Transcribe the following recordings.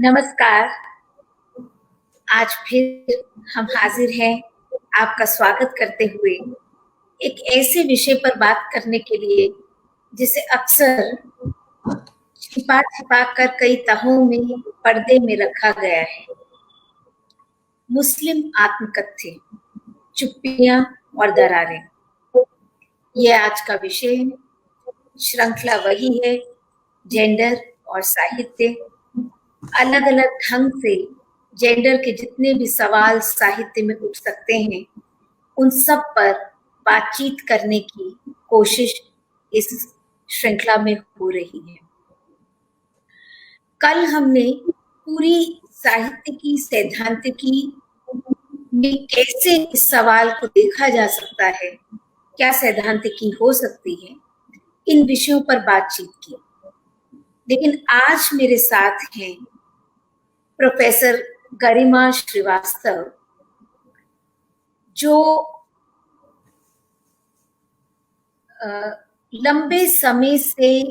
नमस्कार। आज फिर हम हाजिर हैं आपका स्वागत करते हुए एक ऐसे विषय पर बात करने के लिए जिसे अक्सर छिपा-छिपा कर कई तहों में पर्दे में रखा गया है। मुस्लिम आत्मकथ्य, चुप्पियाँ और दरारें। ये आज का विषय है। श्रृंखला वही है, जेंडर और साहित्य। अलग-अलग ढंग से जेंडर के जितने भी सवाल साहित्य में उठ सकते हैं, उन सब पर बातचीत करने की कोशिश इस श्रृंखला में हो रही है। कल हमने पूरी साहित्य की सैद्धांतिकी में कैसे इस सवाल को देखा जा सकता है, क्या सैद्धांतिकी हो सकती है, इन विषयों पर बातचीत की। लेकिन आज मेरे साथ हैं प्रोफेसर गरिमा श्रीवास्तव, जो लंबे समय से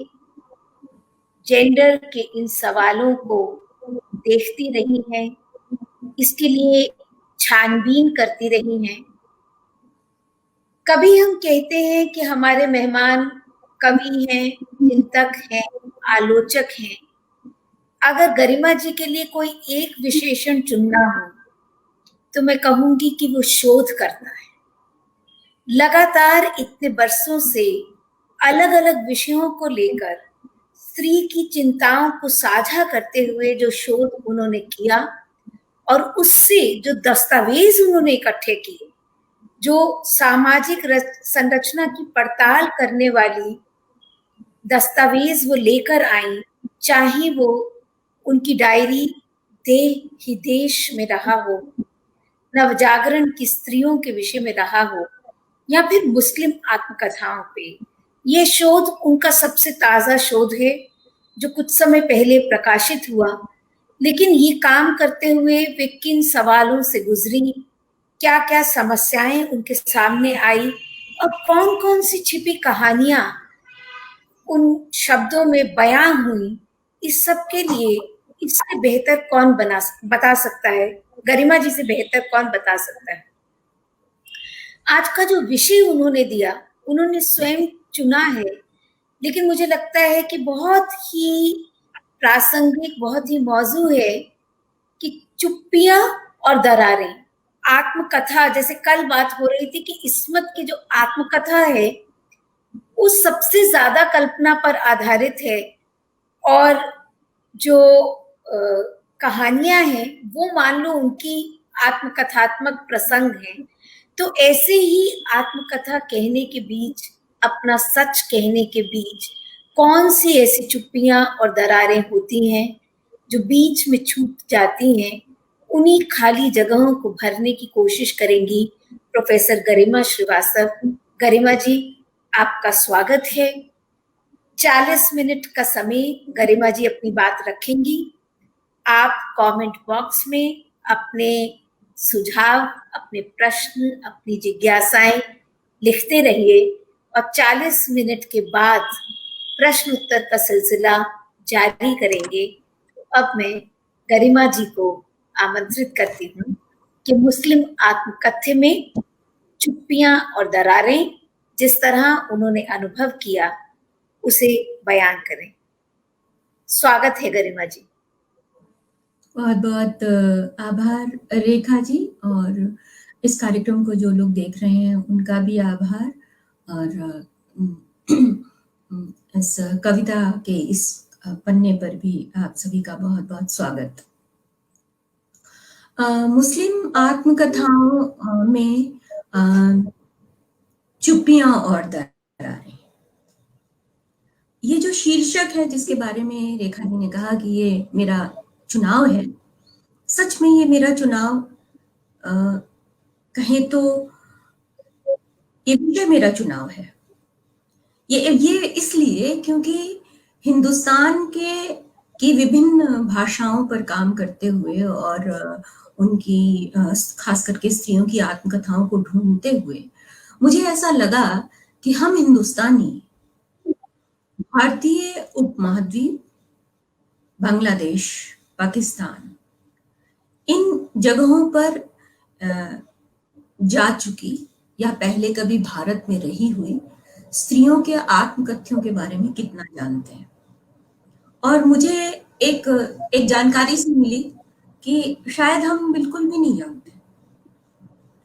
जेंडर के इन सवालों को देखती रही हैं, इसके लिए छानबीन करती रही हैं। कभी हम कहते हैं कि हमारे मेहमान कवि हैं, चिंतक हैं, आलोचक हैं। अगर गरिमा जी के लिए कोई एक विशेषण चुनना हो, तो मैं कहूंगी कि वो शोधकर्ता है। लगातार इतने बरसों से अलग-अलग विषयों को लेकर स्त्री की चिंताओं को साझा करते हुए जो शोध उन्होंने किया और उससे जो दस्तावेज उन्होंने इकट्ठे किए, जो सामाजिक संरचना की पड़ताल करने वाली दस्तावेज वो लेकर आई, चाहे वो उनकी डायरी देह ही देश में रहा हो, नवजागरण की स्त्रियों के विषय में रहा हो, या फिर मुस्लिम आत्मकथाओं पे। ये शोध उनका सबसे ताजा शोध है, जो कुछ समय पहले प्रकाशित हुआ। लेकिन ये काम करते हुए वे किन सवालों से गुजरी, क्या-क्या समस्याएं उनके सामने आई और कौन-कौन सी छिपी कहानियां उन शब्दों में बयां हुई, इस सब के लिए इससे बेहतर कौन बता सकता है? गरिमा जी से बेहतर कौन बता सकता है? आज का जो विषय उन्होंने दिया, उन्होंने स्वयं चुना है, लेकिन मुझे लगता है कि बहुत ही प्रासंगिक, बहुत ही मौजू है कि चुप्पियां और दरारें। आत्मकथा, जैसे कल बात हो रही थी कि इस्मत की जो आत्मकथा है, वो सबसे ज्यादा कल्पना पर आधारित है और जो कहानियां हैं वो मान लो उनकी आत्मकथात्मक प्रसंग हैं। तो ऐसे ही आत्मकथा कहने के बीच, अपना सच कहने के बीच कौन सी ऐसी चुप्पियां और दरारें होती हैं जो बीच में छूट जाती हैं, उन्हीं खाली जगहों को भरने की कोशिश करेंगी प्रोफेसर गरिमा श्रीवास्तव। गरिमा जी, आपका स्वागत है। 40 मिनट का समय गरिमा जी अपनी बात रखेंगी। आप कमेंट बॉक्स में अपने सुझाव, अपने प्रश्न, अपनी जिज्ञासाएं लिखते रहिए और 40 मिनट के बाद प्रश्न उत्तर का सिलसिला जारी करेंगे। अब मैं गरिमा जी को आमंत्रित करती हूँ कि मुस्लिम आत्मकथ्य में चुप्पियां और दरारें, जिस तरह उन्होंने अनुभव किया, उसे बयान करें। स्वागत है गरिमा जी। बहुत बहुत आभार रेखा जी, और इस कार्यक्रम को जो लोग देख रहे हैं उनका भी आभार, और इस कविता के इस पन्ने पर भी आप सभी का बहुत बहुत स्वागत। मुस्लिम आत्मकथाओं में चुप्पियां और दरारें, ये जो शीर्षक है जिसके बारे में रेखा जी ने कहा कि ये मेरा चुनाव है, सच में ये मेरा चुनाव कहें तो ये विषय मेरा चुनाव है। ये इसलिए क्योंकि हिंदुस्तान की विभिन्न भाषाओं पर काम करते हुए और उनकी खास करके स्त्रियों की आत्मकथाओं को ढूंढते हुए मुझे ऐसा लगा कि हम हिंदुस्तानी भारतीय उपमहाद्वीप, बांग्लादेश पाकिस्तान, इन जगहों पर जा चुकी या पहले कभी भारत में रही हुई स्त्रियों के आत्मकथ्यों के बारे में कितना जानते हैं। और मुझे एक एक जानकारी से मिली कि शायद हम बिल्कुल भी नहीं जानते।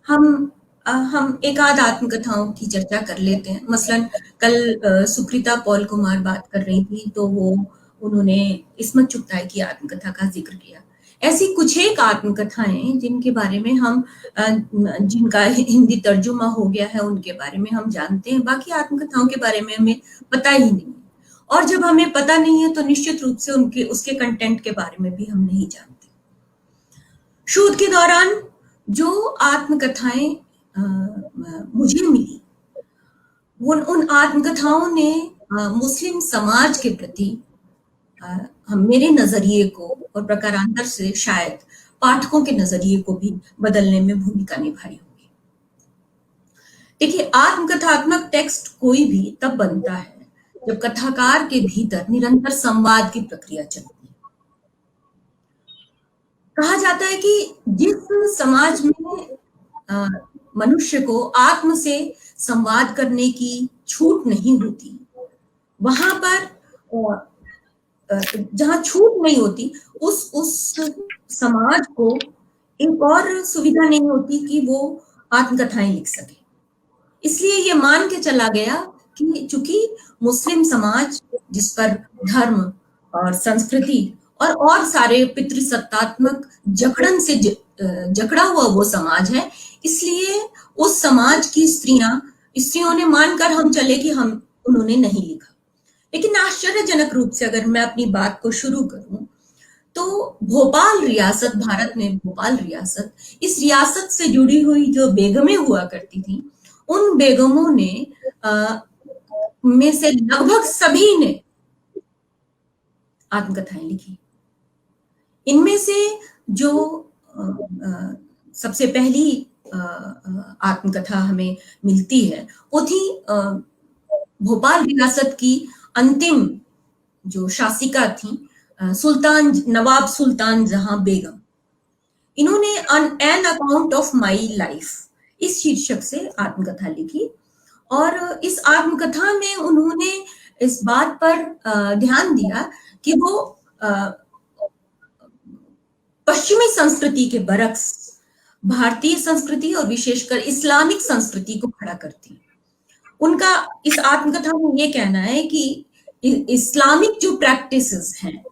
हम एक आध आत्मकथाओं की चर्चा कर लेते हैं। मसलन कल सुकृता पॉल कुमार बात कर रही थी, तो उन्होंने इस्मत चुगताई की आत्मकथा का जिक्र किया। ऐसी कुछ एक आत्मकथाएं जिनके बारे में हम जिनका हिंदी तर्जुमा हो गया है उनके बारे में हम जानते हैं, बाकी आत्मकथाओं के बारे में हमें पता ही नहीं है। और जब हमें पता नहीं है तो निश्चित रूप से उसके कंटेंट के बारे में भी हम नहीं जानते। शोध के दौरान जो आत्मकथाएं मुझे मिली, उन आत्मकथाओं ने मुस्लिम समाज के प्रति मेरे नजरिए को और प्रकारांतर से शायद पाठकों के नजरिए को भी बदलने में भूमिका निभाई होगी। देखिए, आत्मकथात्मक टेक्स्ट कोई भी तब बनता है जब कथाकार के भीतर निरंतर संवाद की प्रक्रिया चलती है। कहा जाता है कि जिस समाज में मनुष्य को आत्म से संवाद करने की छूट नहीं होती, वहां पर जहां छूट नहीं होती उस समाज को एक और सुविधा नहीं होती कि वो आत्मकथाएं लिख सके। इसलिए ये मान के चला गया कि चूंकि मुस्लिम समाज, जिस पर धर्म और संस्कृति और सारे पितृसत्तात्मक जकड़न से जकड़ा हुआ वो समाज है, इसलिए उस समाज की स्त्रियों ने मानकर हम चले कि उन्होंने नहीं लिखा। लेकिन आश्चर्यजनक रूप से अगर मैं अपनी बात को शुरू करूं तो भोपाल रियासत, भारत में भोपाल रियासत, इस रियासत से जुड़ी हुई जो बेगमें हुआ करती थी, उन बेगमों ने में से लगभग सभी ने आत्मकथाएं लिखी। इनमें से जो सबसे पहली आत्मकथा हमें मिलती है वो थी भोपाल रियासत की अंतिम जो शासिका थी, नवाब सुल्तान जहां बेगम। इन्होंने an account of my life इस शीर्षक से आत्मकथा लिखी। और इस आत्मकथा में उन्होंने इस बात पर ध्यान दिया कि वो पश्चिमी संस्कृति के बरक्स भारतीय संस्कृति और विशेषकर इस्लामिक संस्कृति को खड़ा करती। उनका इस आत्मकथा में ये कहना है कि इस्लामिक जो प्रैक्टिसेस हैं,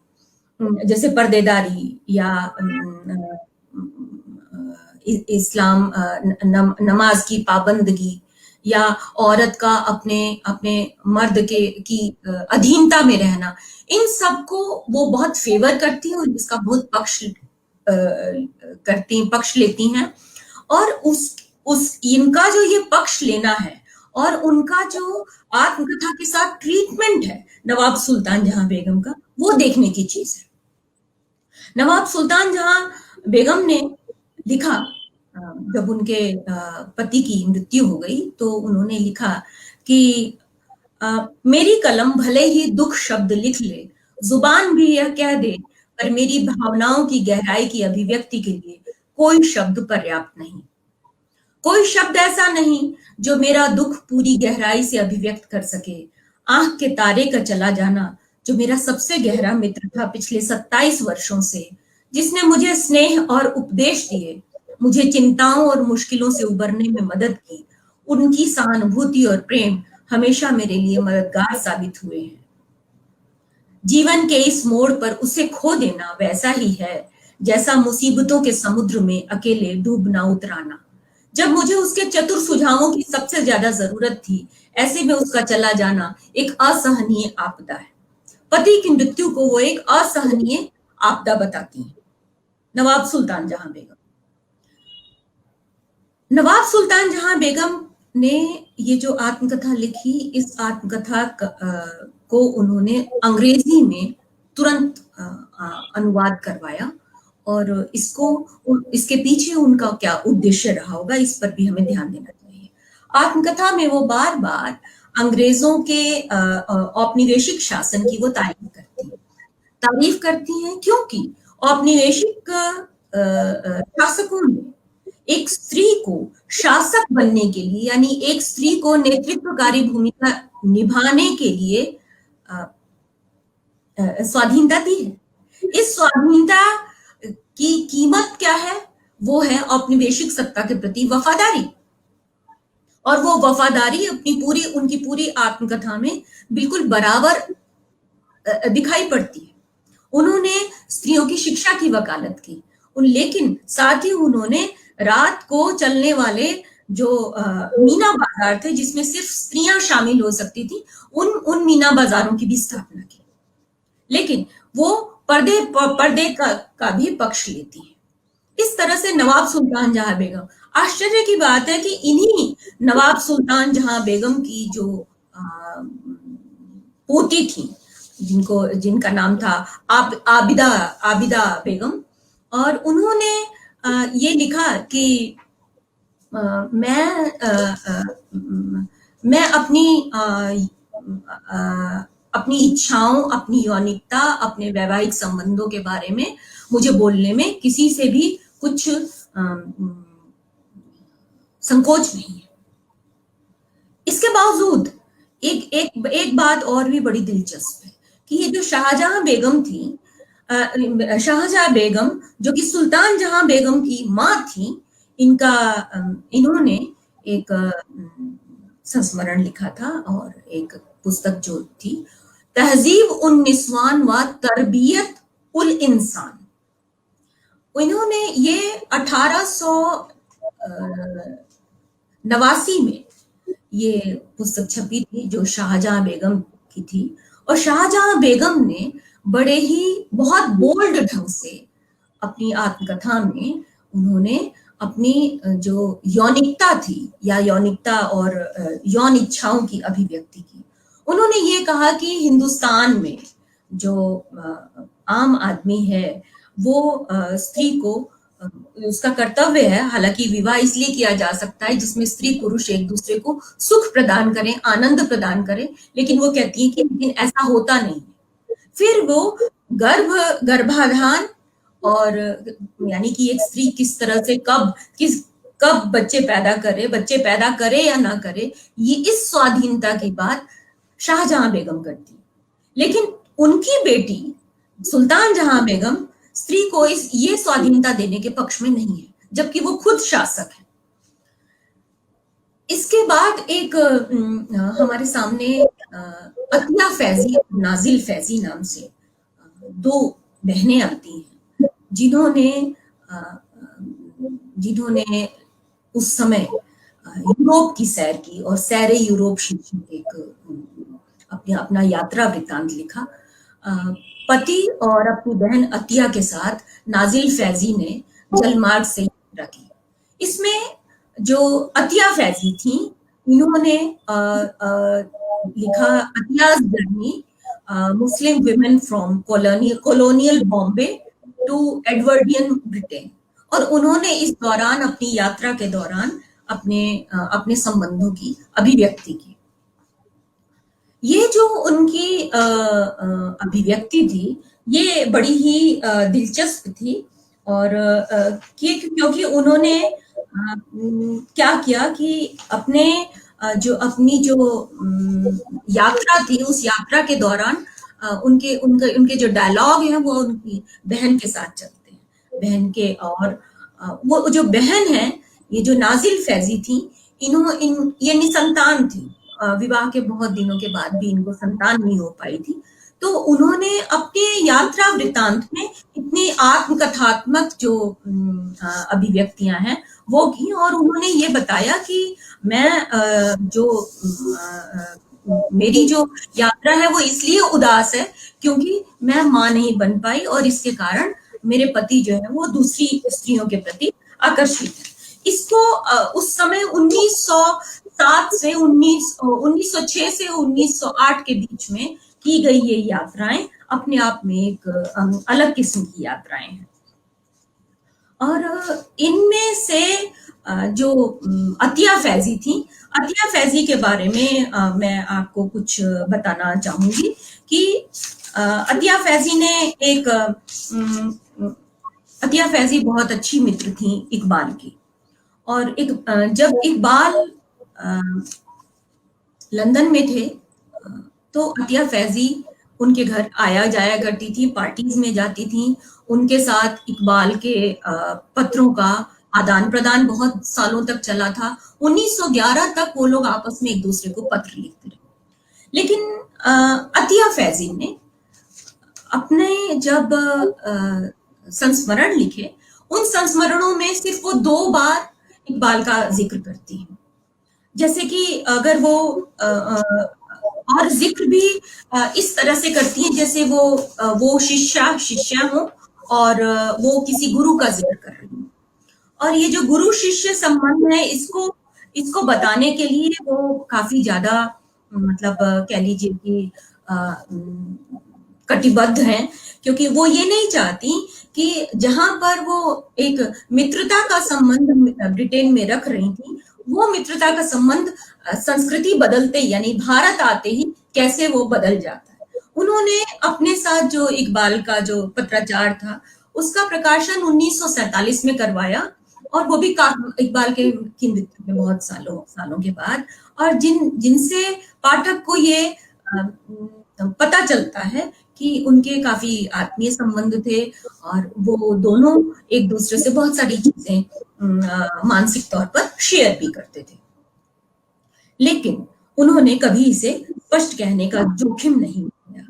जैसे पर्देदारी या इस्लाम नमाज की पाबंदगी या औरत का अपने मर्द की अधीनता में रहना, इन सब को वो बहुत फेवर करती हैं और इसका बहुत पक्ष लेती हैं। और इनका जो ये पक्ष लेना है और उनका जो आत्मकथा के साथ ट्रीटमेंट है नवाब सुल्तान जहां बेगम का, वो देखने की चीज है। नवाब सुल्तान जहां बेगम ने लिखा, जब उनके पति की मृत्यु हो गई तो उन्होंने लिखा कि मेरी कलम भले ही दुख शब्द लिख ले, जुबान भी यह कह दे, पर मेरी भावनाओं की गहराई की अभिव्यक्ति के लिए कोई शब्द पर्याप्त नहीं। कोई शब्द ऐसा नहीं जो मेरा दुख पूरी गहराई से अभिव्यक्त कर सके। आंख के तारे का चला जाना, जो मेरा सबसे गहरा मित्र था पिछले 27 वर्षों से, जिसने मुझे स्नेह और उपदेश दिए, मुझे चिंताओं और मुश्किलों से उबरने में मदद की, उनकी सहानुभूति और प्रेम हमेशा मेरे लिए मददगार साबित हुए हैं। जीवन के इस मोड़ पर उसे खो देना वैसा ही है जैसा मुसीबतों के समुद्र में अकेले डूबना उतराना। जब मुझे उसके चतुर सुझावों की सबसे ज्यादा जरूरत थी, ऐसे में उसका चला जाना एक असहनीय आपदा है। पति की मृत्यु को वो एक असहनीय आपदा बताती हैं। नवाब सुल्तान जहां बेगम ने ये जो आत्मकथा लिखी, इस आत्मकथा को उन्होंने अंग्रेजी में तुरंत अनुवाद करवाया और इसके पीछे उनका क्या उद्देश्य रहा होगा, इस पर भी हमें ध्यान देना चाहिए। आत्मकथा में वो बार बार अंग्रेजों के औपनिवेशिक शासन की वो तारीफ करती हैं। क्योंकि औपनिवेशिक शासकों ने एक स्त्री को शासक बनने के लिए, यानी एक स्त्री को नेतृत्वकारी भूमिका निभाने के लिए स्वाधीनता दी है। इस स्वाधीनता की कीमत क्या है? वो है औपनिवेशिक सत्ता के प्रति वफादारी, और वो वफादारी उनकी पूरी आत्मकथा में बिल्कुल बराबर दिखाई पड़ती है। उन्होंने स्त्रियों की शिक्षा की वकालत की, लेकिन साथ ही उन्होंने रात को चलने वाले जो मीना बाजार थे, जिसमें सिर्फ स्त्रियां शामिल हो सकती थी, उन मीना बाजारों की भी स्थापना की। लेकिन वो पर्दे का भी पक्ष लेती है। इस तरह से नवाब सुल्तान जहां बेगम, आश्चर्य की बात है कि इन्हीं नवाब सुल्तान जहां बेगम की जो पोती थी, जिनका नाम था आबिदा बेगम, और उन्होंने ये लिखा कि मैं अपनी इच्छाओं, अपनी यौनिकता, अपने वैवाहिक संबंधों के बारे में मुझे बोलने में किसी से भी कुछ संकोच नहीं है। इसके बावजूद एक बात और भी बड़ी दिलचस्प है कि ये जो शाहजहां बेगम थी, शाहजहां बेगम जो कि सुल्तान जहां बेगम की माँ थी, इन्होंने एक संस्मरण लिखा था, और एक पुस्तक जो थी तहजीब उन निस्वान व तरबियत उल इंसान। इन्होंने ये 1889 में ये पुस्तक छपी थी, जो शाहजहां बेगम की थी। और शाहजहां बेगम ने बहुत बोल्ड ढंग से अपनी आत्मकथा में उन्होंने अपनी जो यौनिकता थी, या यौनिकता और यौन इच्छाओं की अभिव्यक्ति की। उन्होंने ये कहा कि हिंदुस्तान में जो आम आदमी है, वो स्त्री को, उसका कर्तव्य है, हालांकि विवाह इसलिए किया जा सकता है जिसमें स्त्री पुरुष एक दूसरे को सुख प्रदान करें, आनंद प्रदान करें, लेकिन वो कहती है कि लेकिन ऐसा होता नहीं। फिर वो गर्भाधान, और यानी कि एक स्त्री किस तरह से कब बच्चे पैदा करे या ना करे, ये इस स्वाधीनता की बात शाहजहां बेगम करती। लेकिन उनकी बेटी सुल्तान जहां बेगम स्त्री को ये स्वाधीनता देने के पक्ष में नहीं है, जबकि वो खुद शासक है। इसके बाद एक हमारे सामने अतिया फैजी और नाजिल फैजी नाम से दो बहनें आती हैं, जिन्होंने उस समय यूरोप की सैर की, और सैरे यूरोप शीर्षक एक अपना यात्रा वृत्तांत लिखा। पति और अपनी बहन अतिया के साथ नाजिल फैजी ने जलमार्ग से यात्रा की। इसमें जो अतिया फैजी थी, इन्होंने लिखा Atiya's journey, Muslim women from colonial Bombay to Edwardian Britain, और उन्होंने इस दौरान, अपनी यात्रा के दौरान, अपने संबंधों की अभिव्यक्ति की। ये जो उनकी अभिव्यक्ति थी, ये बड़ी ही दिलचस्प थी, और क्योंकि उन्होंने क्या किया कि अपनी जो यात्रा थी, उस यात्रा के दौरान उनके जो डायलॉग हैं वो उनकी बहन के साथ चलते हैं। बहन के, और वो जो बहन है, ये जो नाजिल फैजी थी, ये निसंतान थी, विवाह के बहुत दिनों के बाद भी इनको संतान नहीं हो पाई थी। तो उन्होंने अपने यात्रा वृत्तांत में इतनी आत्मकथात्मक जो अभिव्यक्तियां हैं वो की, और उन्होंने ये बताया कि मेरी जो यात्रा है वो इसलिए उदास है क्योंकि मैं माँ नहीं बन पाई, और इसके कारण मेरे पति जो है वो दूसरी स्त्रियों के प्रति आकर्षित है। इसको उस समय 1906 से 1908 के बीच में की गई ये यात्राएं अपने आप में एक अलग किस्म की यात्राएं हैं। और इनमें से जो अतिया फैजी थी, अतिया फैजी के बारे में मैं आपको कुछ बताना चाहूंगी कि अतिया फैजी ने एक अतिया फैजी बहुत अच्छी मित्र थी इकबाल की। और जब इकबाल लंदन में थे तो अतिया फैजी उनके घर आया जाया करती थी, पार्टीज में जाती थी। उनके साथ इकबाल के पत्रों का आदान प्रदान बहुत सालों तक चला था। 1911 तक वो लोग आपस में एक दूसरे को पत्र लिखते रहे। लेकिन अतिया फैजी ने अपने जब संस्मरण लिखे, उन संस्मरणों में सिर्फ वो 2 बार इकबाल का जिक्र करती हैं। जैसे कि अगर वो और जिक्र भी इस तरह से करती हैं जैसे वो शिष्या हो और वो किसी गुरु का जिक्र कर रही हो। और ये जो गुरु शिष्य संबंध है, इसको बताने के लिए वो काफी ज्यादा मतलब कह लीजिए कि कटिबद्ध हैं, क्योंकि वो ये नहीं चाहती कि जहां पर वो एक मित्रता का संबंध ब्रिटेन में रख रही थी, वो मित्रता का संबंध संस्कृति बदलते यानी भारत आते ही कैसे वो बदल जाता है। उन्होंने अपने साथ जो इकबाल का जो पत्राचार था उसका प्रकाशन 1947 में करवाया, और वो भी इकबाल के की मृत्यु के बहुत सालों के बाद। और जिनसे पाठक को ये पता चलता है कि उनके काफी आत्मीय संबंध थे और वो दोनों एक दूसरे से बहुत सारी चीजें मानसिक तौर पर शेयर भी करते थे। लेकिन उन्होंने कभी इसे स्पष्ट कहने का जोखिम नहीं लिया।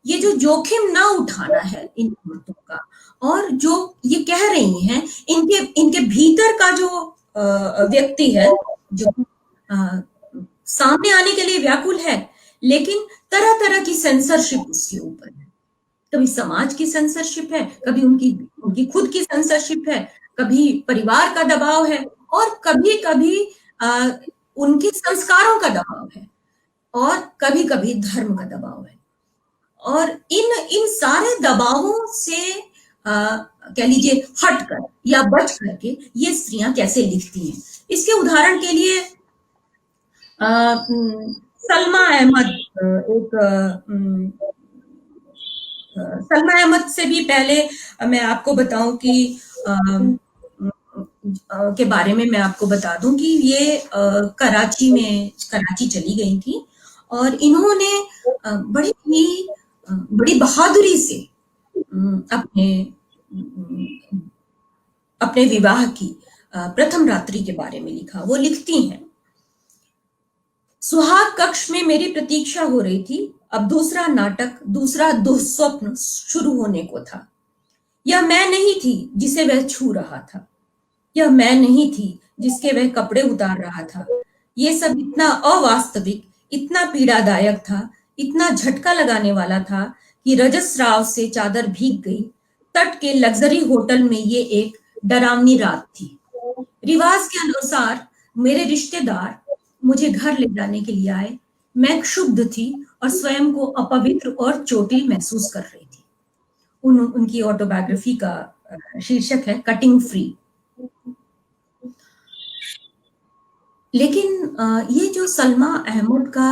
ये जो जोखिम ना उठाना है इन औरतों का, और जो ये कह रही हैं, इनके भीतर का जो व्यक्ति है जो सामने आने के लिए व्याकुल है, लेकिन तरह तरह की सेंसरशिप उसके ऊपर है। कभी समाज की सेंसरशिप है, कभी उनकी खुद की सेंसरशिप है, कभी परिवार का दबाव है, और कभी कभी उनके संस्कारों का दबाव है, और कभी कभी धर्म का दबाव है। और इन सारे दबावों से कह लीजिए हटकर या बच करके ये स्त्रियां कैसे लिखती हैं, इसके उदाहरण के लिए सलमा अहमद सलमा अहमद से भी पहले मैं आपको बताऊं कि के बारे में मैं आपको बता दूं कि ये कराची चली गई थी, और इन्होंने बड़ी बहादुरी से अपने विवाह की प्रथम रात्रि के बारे में लिखा। वो लिखती हैं, सुहाग कक्ष में मेरी प्रतीक्षा हो रही थी। अब दूसरा नाटक, दूसरा दुस्वप्न शुरू होने को था। यह मैं नहीं थी जिसे वह छू रहा था, यह मैं नहीं थी जिसके वह कपड़े उतार रहा था। ये सब इतना अवास्तविक, इतना पीड़ादायक था, इतना झटका लगाने वाला था कि रजस्राव से चादर भीग गई। तट के लग्जरी होटल में ये एक डरावनी रात थी। रिवाज के अनुसार मेरे रिश्तेदार मुझे घर ले जाने के लिए आए। मैं क्षुब्ध थी और स्वयं को अपवित्र और चोटिल महसूस कर रही थी। उनकी ऑटोबायोग्राफी का शीर्षक है कटिंग फ्री। लेकिन ये जो सलमा अहमद का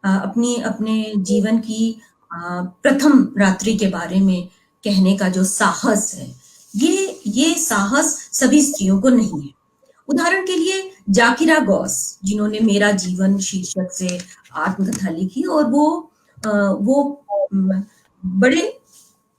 अपने जीवन की प्रथम रात्रि के बारे में कहने का जो साहस है, ये साहस सभी स्त्रियों को नहीं है। उदाहरण के लिए जाकिरा गौस, जिन्होंने मेरा जीवन शीर्षक से आत्मकथा लिखी, और वो बड़े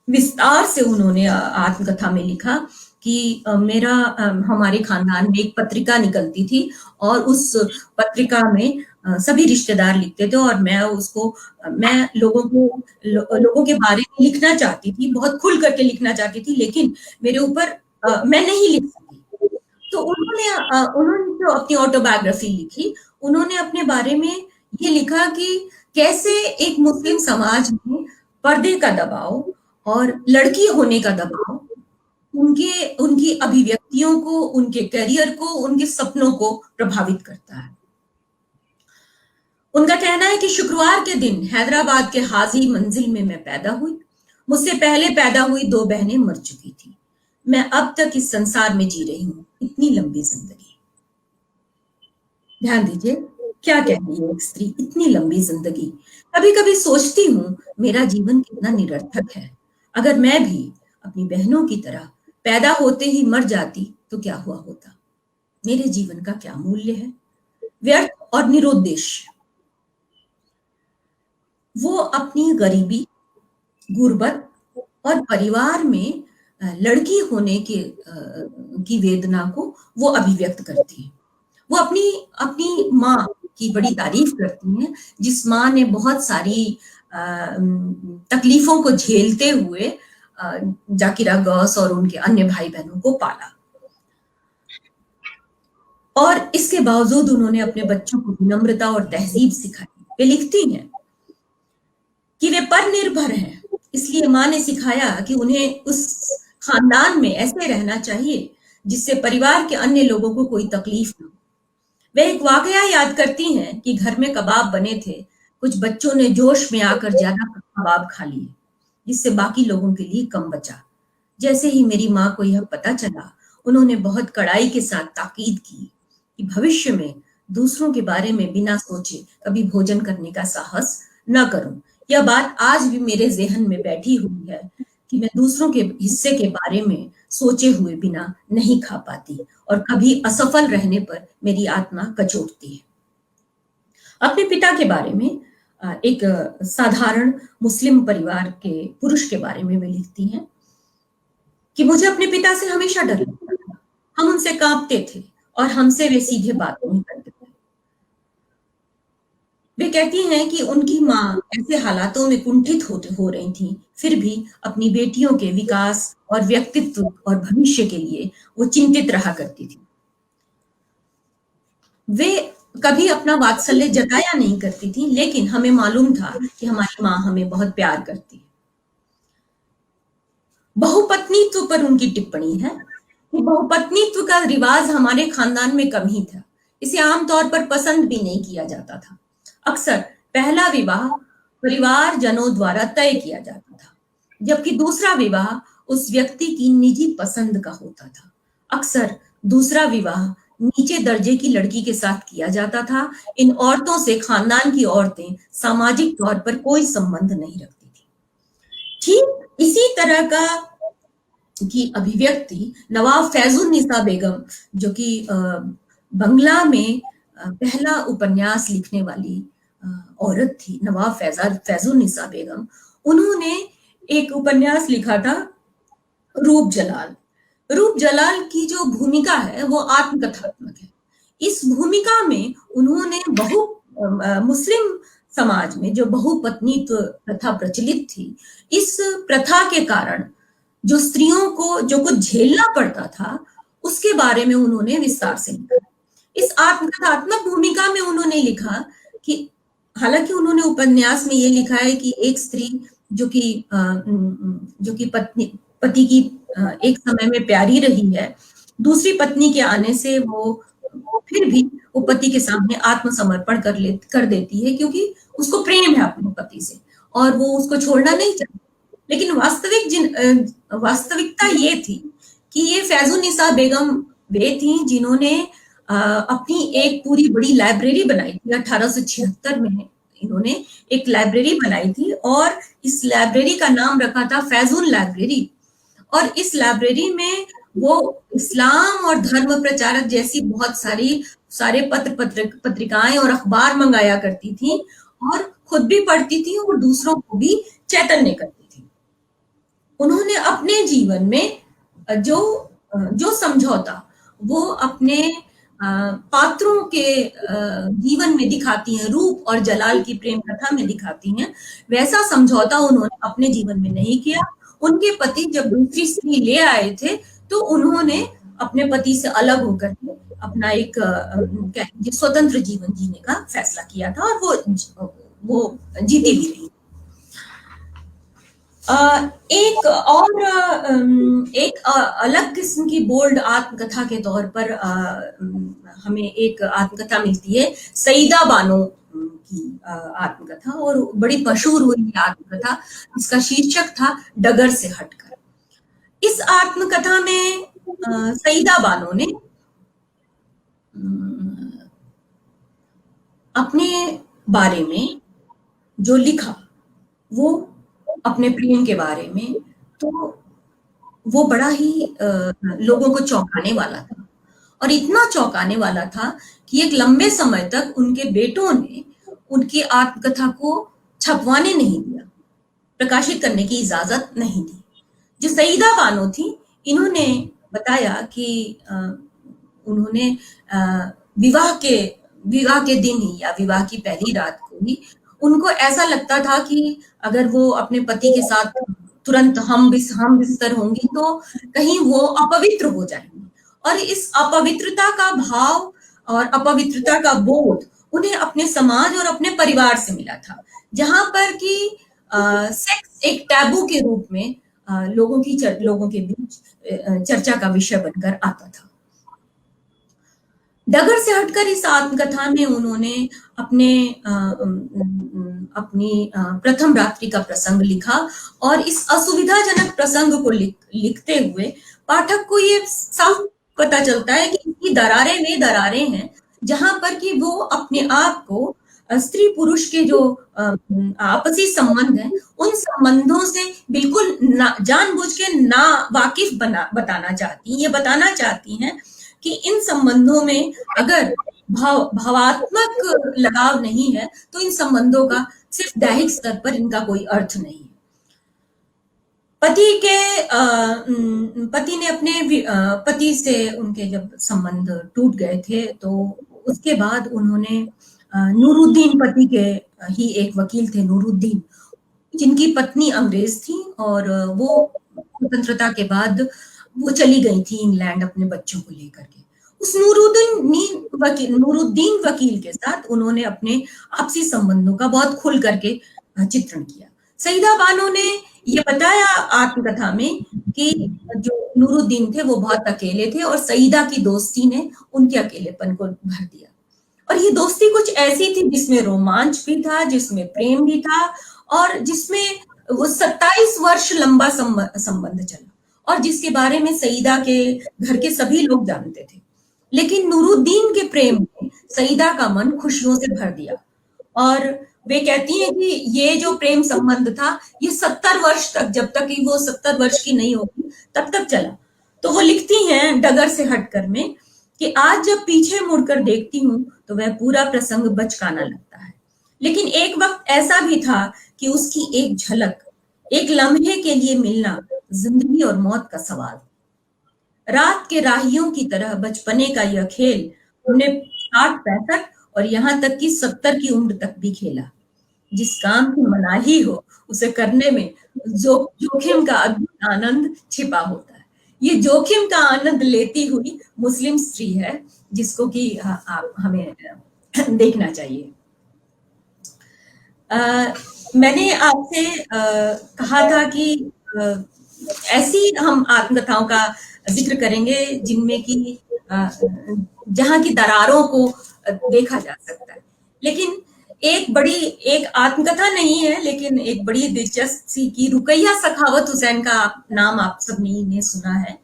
विस्तार से उन्होंने आत्मकथा में लिखा कि हमारे खानदान में एक पत्रिका निकलती थी, और उस पत्रिका में सभी रिश्तेदार लिखते थे, और मैं लोगों के बारे में लिखना चाहती थी, बहुत खुल करके लिखना चाहती थी, लेकिन मेरे ऊपर मैं नहीं लिख सकी। तो उन्होंने जो अपनी ऑटोबायोग्राफी लिखी, उन्होंने अपने बारे में ये लिखा कि कैसे एक मुस्लिम समाज में पर्दे का दबाव और लड़की होने का दबाव उनकी अभिव्यक्तियों को, उनके करियर को, उनके सपनों को प्रभावित करता है। उनका कहना है कि शुक्रवार के दिन हैदराबाद के हाजी मंजिल में मैं पैदा हुई। मुझसे पहले पैदा हुई 2 बहनें मर चुकी थी। मैं अब तक इस संसार में जी रही हूं, इतनी लंबी जिंदगी। ध्यान दीजिए, क्या कह रही है एक स्त्री, इतनी लंबी जिंदगी। कभी कभी सोचती हूँ मेरा जीवन कितना निरर्थक है। अगर मैं भी अपनी बहनों की तरह पैदा होते ही मर जाती तो क्या हुआ होता? मेरे जीवन का क्या मूल्य है? व्यर्थ और निरुद्देश्य। वो अपनी गरीबी, गुर्बत और परिवार में लड़की होने की वेदना को वो अभिव्यक्त करती है। वो अपनी अपनी माँ की बड़ी तारीफ करती हैं, जिस माँ ने बहुत सारी तकलीफों को झेलते हुए जाकिरा गौस और उनके अन्य भाई बहनों को पाला, और इसके बावजूद उन्होंने अपने बच्चों को विनम्रता और तहजीब सिखाई। वे लिखती हैं कि वे पर निर्भर हैं, इसलिए माँ ने सिखाया कि उन्हें उस खानदान में ऐसे रहना चाहिए जिससे परिवार के अन्य लोगों को कोई तकलीफ न हो। वे एक वाकया याद करती हैं कि घर में कबाब बने थे, कुछ बच्चों ने जोश में आकर ज्यादा कबाब खा लिए, जिससे बाकी लोगों के लिए कम बचा। जैसे ही मेरी माँ को यह पता चला, उन्होंने बहुत कड़ाई के साथ ताकीद की कि भविष्य में दूसरों के बारे में बिना सोचे कभी भोजन करने का साहस न करूं। यह बात आज भी मेरे ज़हन में बैठी हुई है कि मैं दूसरों के हिस्से के बारे में सोचे हुए बिना नहीं खा पाती, और कभी असफल रहने पर मेरी आत्मा कचोटती है। अपने पिता के बारे में, एक साधारण मुस्लिम परिवार के पुरुष के बारे में वे लिखती हैं कि मुझे अपने पिता से हमेशा डर लगता था। हम उनसे कांपते थे और हमसे वे सीधे बात नहीं करते थे। वे कहती हैं कि उनकी माँ ऐसे हालातों में कुंठित हो रही थी, फिर भी अपनी बेटियों के विकास और व्यक्तित्व और भविष्य के लिए वो चिंतित रहा करती थी। वे कभी अपना वात्सल्य जताया नहीं करती थी, लेकिन हमें मालूम था कि हमारी माँ हमें बहुत प्यार करती है। बहुपत्नीत्व पर उनकी टिप्पणी है कि बहुपत्नीत्व का रिवाज हमारे खानदान में कम ही था। इसे आमतौर पर पसंद भी नहीं किया जाता था। अक्सर पहला विवाह परिवार जनों द्वारा तय किया जाता था, जबकि दूसरा विवाह उस व्यक्ति की निजी पसंद का होता था। अक्सर दूसरा विवाह नीचे दर्जे की लड़की के साथ किया जाता था। इन औरतों से खानदान की औरतें सामाजिक तौर पर कोई संबंध नहीं रखती थी। ठीक इसी तरह का की अभिव्यक्ति नवाब फैजुन्निसा बेगम, जो कि बंगला में पहला उपन्यास लिखने वाली औरत थी, नवाब फैजुन्निसा बेगम, उन्होंने एक उपन्यास लिखा था रूप जलाल। रूप जलाल की जो भूमिका है वो आत्मकथात्मक है। इस भूमिका में उन्होंने मुस्लिम समाज में जो बहुपत्नीत्व प्रथा प्रचलित थी, इस प्रथा के कारण जो स्त्रियों को जो कुछ झेलना पड़ता था, उसके बारे में उन्होंने विस्तार से लिखा। इस आत्मकथात्मक भूमिका में उन्होंने लिखा कि हालांकि उन्होंने उपन्यास में ये लिखा है कि एक स्त्री जो कि पति की एक समय में प्यारी रही है, दूसरी पत्नी के आने से वो फिर भी वो पति के सामने आत्मसमर्पण कर देती है, क्योंकि उसको प्रेम है अपने पति से और वो उसको छोड़ना नहीं चाहती। लेकिन वास्तविकता ये थी कि ये फैजुन्निसा बेगम वे थी जिन्होंने अपनी एक पूरी बड़ी लाइब्रेरी बनाई थी। 1876 में इन्होंने एक लाइब्रेरी बनाई थी और इस लाइब्रेरी का नाम रखा था फैजुन लाइब्रेरी। और इस लाइब्रेरी में वो इस्लाम और धर्म प्रचारक जैसी बहुत सारे पत्रिकाएं और अखबार मंगाया करती थी, और खुद भी पढ़ती थी और दूसरों को भी चैतन्य करती थी। उन्होंने अपने जीवन में जो समझौता वो अपने पात्रों के जीवन में दिखाती हैं, रूप और जलाल की प्रेम कथा में दिखाती हैं, वैसा समझौता उन्होंने अपने जीवन में नहीं किया। उनके पति जब दूसरी स्त्री ले आए थे तो उन्होंने अपने पति से अलग होकर के अपना एक स्वतंत्र जीवन जीने का फैसला किया था, और वो जीती भी रही। एक अलग किस्म की बोल्ड आत्मकथा के तौर पर हमें एक आत्मकथा मिलती है सईदा बानो की आत्मकथा, और बड़ी मशहूर हुई आत्मकथा। इसका शीर्षक था डगर से हटकर। इस आत्मकथा में सईदा बानो ने अपने बारे में जो लिखा वो अपने प्रेम के बारे में, तो वो बड़ा ही लोगों को चौंकाने वाला था। और इतना चौंकाने वाला था कि एक लंबे समय तक उनके बेटों ने उनकी आत्मकथा को छपवाने नहीं दिया, प्रकाशित करने की इजाजत नहीं दी। जो सईदा बानो थी, इन्होंने बताया कि उन्होंने विवाह के दिन ही या विवाह की पहली रात को ही उनको ऐसा लगता था कि अगर वो अपने पति के साथ तुरंत हम बिस्तर होंगी तो कहीं वो अपवित्र हो जाएंगी। और इस अपवित्रता का भाव और अपवित्रता का बोध उन्हें अपने समाज और अपने परिवार से मिला था, जहां पर कि सेक्स एक टैबू के रूप में लोगों के बीच चर्चा का विषय बनकर आता था। डगर से हटकर इस आत्मकथा में उन्होंने अपनी प्रथम रात्रि का प्रसंग लिखा, और इस असुविधाजनक प्रसंग को लिखते हुए पाठक को ये साफ पता चलता है कि इनकी दरारें वे दरारें हैं जहां पर कि वो अपने आप को स्त्री पुरुष के जो आपसी संबंध हैं उन संबंधों से बिल्कुल जानबूझ के ना वाकिफ बताना चाहती हैं। ये बताना चाहती हैं कि इन संबंधों में अगर भावात्मक लगाव नहीं है तो इन संबंधों का सिर्फ दैहिक स्तर पर इनका कोई अर्थ नहीं है। पति ने अपने पति से उनके जब संबंध टूट गए थे तो उसके बाद उन्होंने नूरुद्दीन, पति के ही एक वकील थे नूरुद्दीन, जिनकी पत्नी अंग्रेज थी, और वो स्वतंत्रता के बाद वो चली गई थी इंग्लैंड अपने बच्चों को लेकर के। उस नूरुद्दीन वकील के साथ उन्होंने अपने आपसी संबंधों का बहुत खुल करके चित्रण किया। सईदा बानो ने ये बताया आत्मकथा में कि जो नूरुद्दीन थे वो बहुत अकेले थे और सईदा की दोस्ती ने उनके अकेलेपन को भर दिया। और ये दोस्ती कुछ ऐसी थी जिसमें रोमांच भी था, जिसमें प्रेम भी था, और जिसमें वो 27 वर्ष लंबा संबंध चला, और जिसके बारे में सईदा के घर के सभी लोग जानते थे। लेकिन नूरुद्दीन के प्रेम ने सईदा का मन खुशियों से भर दिया, और वे कहती हैं कि ये जो प्रेम संबंध था ये 70 वर्ष तक, जब तक कि वो 70 वर्ष की नहीं होगी तब तक चला। तो वो लिखती हैं डगर से हटकर में कि आज जब पीछे मुड़कर देखती हूँ तो वह पूरा प्रसंग बचकाना लगता है, लेकिन एक वक्त ऐसा भी था कि उसकी एक झलक, एक लम्हे के लिए मिलना जिंदगी और मौत का सवाल। रात के राहियों की तरह बचपने का यह खेल हमने 60-65 और यहाँ तक कि 70 की उम्र तक भी खेला। जिस काम की मनाही हो उसे करने में जोखिम का अद्भुत आनंद छिपा होता है। ये जोखिम का आनंद लेती हुई मुस्लिम स्त्री है जिसको कि आप हमें देखना चाहिए। मैंने आपसे कहा था कि ऐसी हम आत्मकथाओं का जिक्र करेंगे जिनमें कि जहां की दरारों को देखा जा सकता है। लेकिन एक आत्मकथा नहीं है, लेकिन एक बड़ी दिलचस्प सी की रुकैया सखावत हुसैन का नाम आप सबने ने सुना है।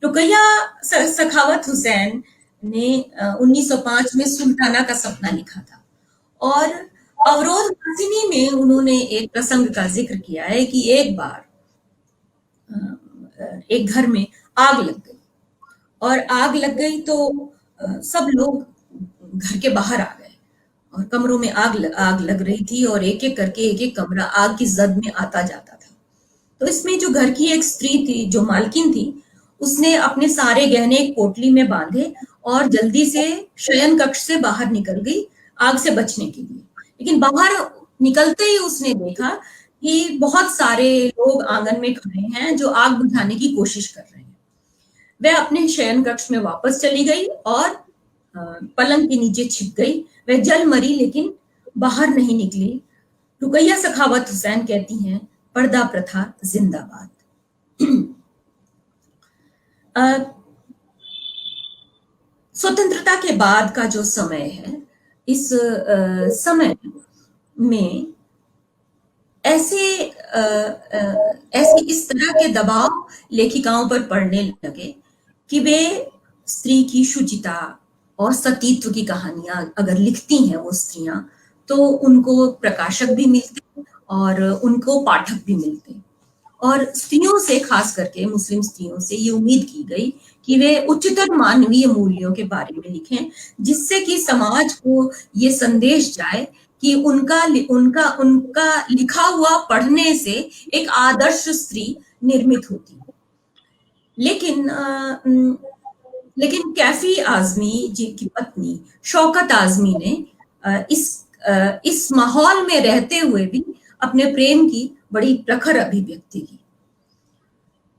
रुकैया सखावत हुसैन ने 1905 में सुल्ताना का सपना लिखा था, और अवरोध हासिनी में उन्होंने एक प्रसंग का जिक्र किया है कि एक बार एक घर में आग लग गई, और आग लग गई तो सब लोग घर के बाहर आ गए, और कमरों में आग लग रही थी, और एक एक करके एक एक कमरा आग की जद में आता जाता था। तो इसमें जो घर की एक स्त्री थी, जो मालकिन थी, उसने अपने सारे गहने एक पोटली में बांधे और जल्दी से शयन कक्ष से बाहर निकल गई आग से बचने के लिए। लेकिन बाहर निकलते ही उसने देखा कि बहुत सारे लोग आंगन में खड़े हैं जो आग बुझाने की कोशिश कर रहे हैं। वह अपने शयन कक्ष में वापस चली गई और पलंग के नीचे छिप गई। वह जल मरी लेकिन बाहर नहीं निकली। रुकैया सखावत हुसैन कहती हैं, पर्दा प्रथा जिंदाबाद। स्वतंत्रता के बाद का जो समय है, इस समय में ऐसे ऐसे इस तरह के दबाव लेखिकाओं पर पड़ने लगे कि वे स्त्री की शुचिता और सतीत्व की कहानियां अगर लिखती हैं वो स्त्रियां, तो उनको प्रकाशक भी मिलते और उनको पाठक भी मिलते। और स्त्रियों से, खास करके मुस्लिम स्त्रियों से ये उम्मीद की गई कि वे उच्चतर मानवीय मूल्यों के बारे में लिखें, जिससे कि समाज को ये संदेश जाए कि उनका उनका उनका लिखा हुआ पढ़ने से एक आदर्श स्त्री निर्मित होती है। लेकिन कैफी आजमी जी की पत्नी शौकत आजमी ने इस माहौल में रहते हुए भी अपने प्रेम की बड़ी प्रखर अभिव्यक्ति की।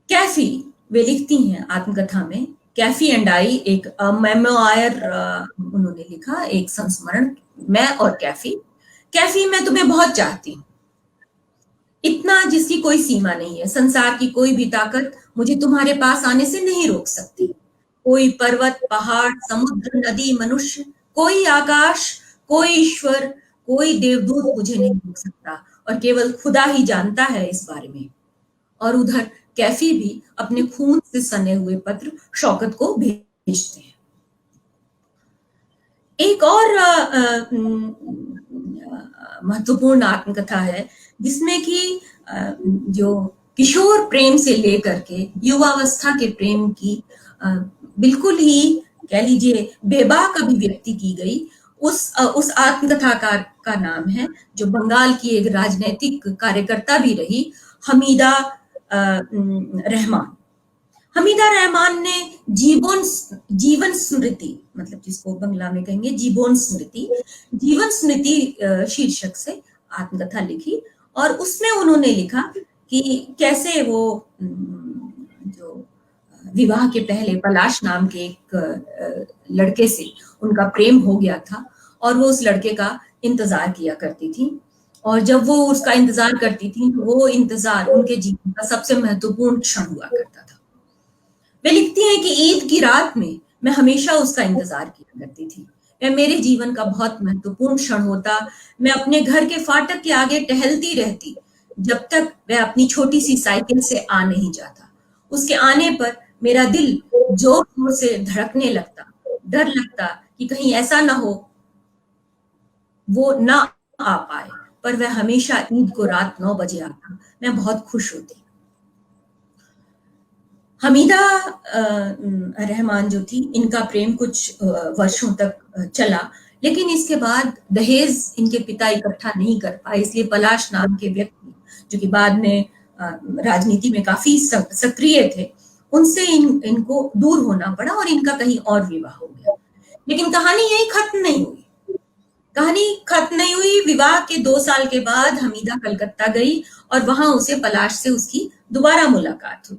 कैफी, वे लिखती हैं आत्मकथा में, कैफी एंड आई, एक मेमोयर उन्होंने लिखा, एक संस्मरण, मैं और कैफी। कैफी, मैं तुम्हें बहुत चाहती हूँ, इतना जिसकी कोई सीमा नहीं है। संसार की कोई भी ताकत मुझे तुम्हारे पास आने से नहीं रोक सकती। कोई पर्वत, पहाड़, समुद्र, नदी, मनुष्य, कोई आकाश, कोई ईश्वर, कोई देवदूत मुझे नहीं रोक सकता, और केवल खुदा ही जानता है इस बारे में। और उधर कैफी भी अपने खून से सने हुए पत्र शौकत को भेजते हैं। एक और महत्वपूर्ण आत्मकथा है जिसमें कि जो किशोर प्रेम से लेकर के युवावस्था के प्रेम की बिल्कुल ही कह लीजिए बेबाक अभिव्यक्ति की गई। उस आत्मकथा का नाम है, जो बंगाल की एक राजनीतिक कार्यकर्ता भी रही, हमीदा रहमान। हमीदा रहमान ने जीवन स्मृति, मतलब जिसको बंगला में कहेंगे जीवन स्मृति शीर्षक से आत्मकथा लिखी। और उसमें उन्होंने लिखा कि कैसे वो जो विवाह के पहले पलाश नाम के एक लड़के से उनका प्रेम हो गया था, और वो उस लड़के का इंतजार किया करती थी, और जब वो उसका इंतजार करती थी तो वो इंतजार उनके जीवन का सबसे महत्वपूर्ण क्षण हुआ करता था। वे लिखती हैं कि ईद की रात में मैं हमेशा उसका इंतजार किया करती थी। वह मेरे जीवन का बहुत महत्वपूर्ण क्षण होता। मैं अपने घर के फाटक के आगे टहलती रहती जब तक वह अपनी छोटी सी साइकिल से आ नहीं जाता। उसके आने पर मेरा दिल जोर जोर से धड़कने लगता। डर लगता कि कहीं ऐसा ना हो वो ना आ पाए, पर वह हमेशा ईद को रात 9 बजे आता। मैं बहुत खुश होती। हमीदा रहमान जो थी, इनका प्रेम कुछ वर्षों तक चला, लेकिन इसके बाद दहेज इनके पिता इकट्ठा नहीं कर पाए, इसलिए पलाश नाम के व्यक्ति, जो कि बाद में राजनीति में काफी सक्रिय थे, उनसे इनको दूर होना पड़ा और इनका कहीं और विवाह हो गया। लेकिन कहानी यही खत्म नहीं हुई। विवाह के 2 साल के बाद हमीदा कलकत्ता गई और वहां उसे पलाश से उसकी दोबारा मुलाकात हुई।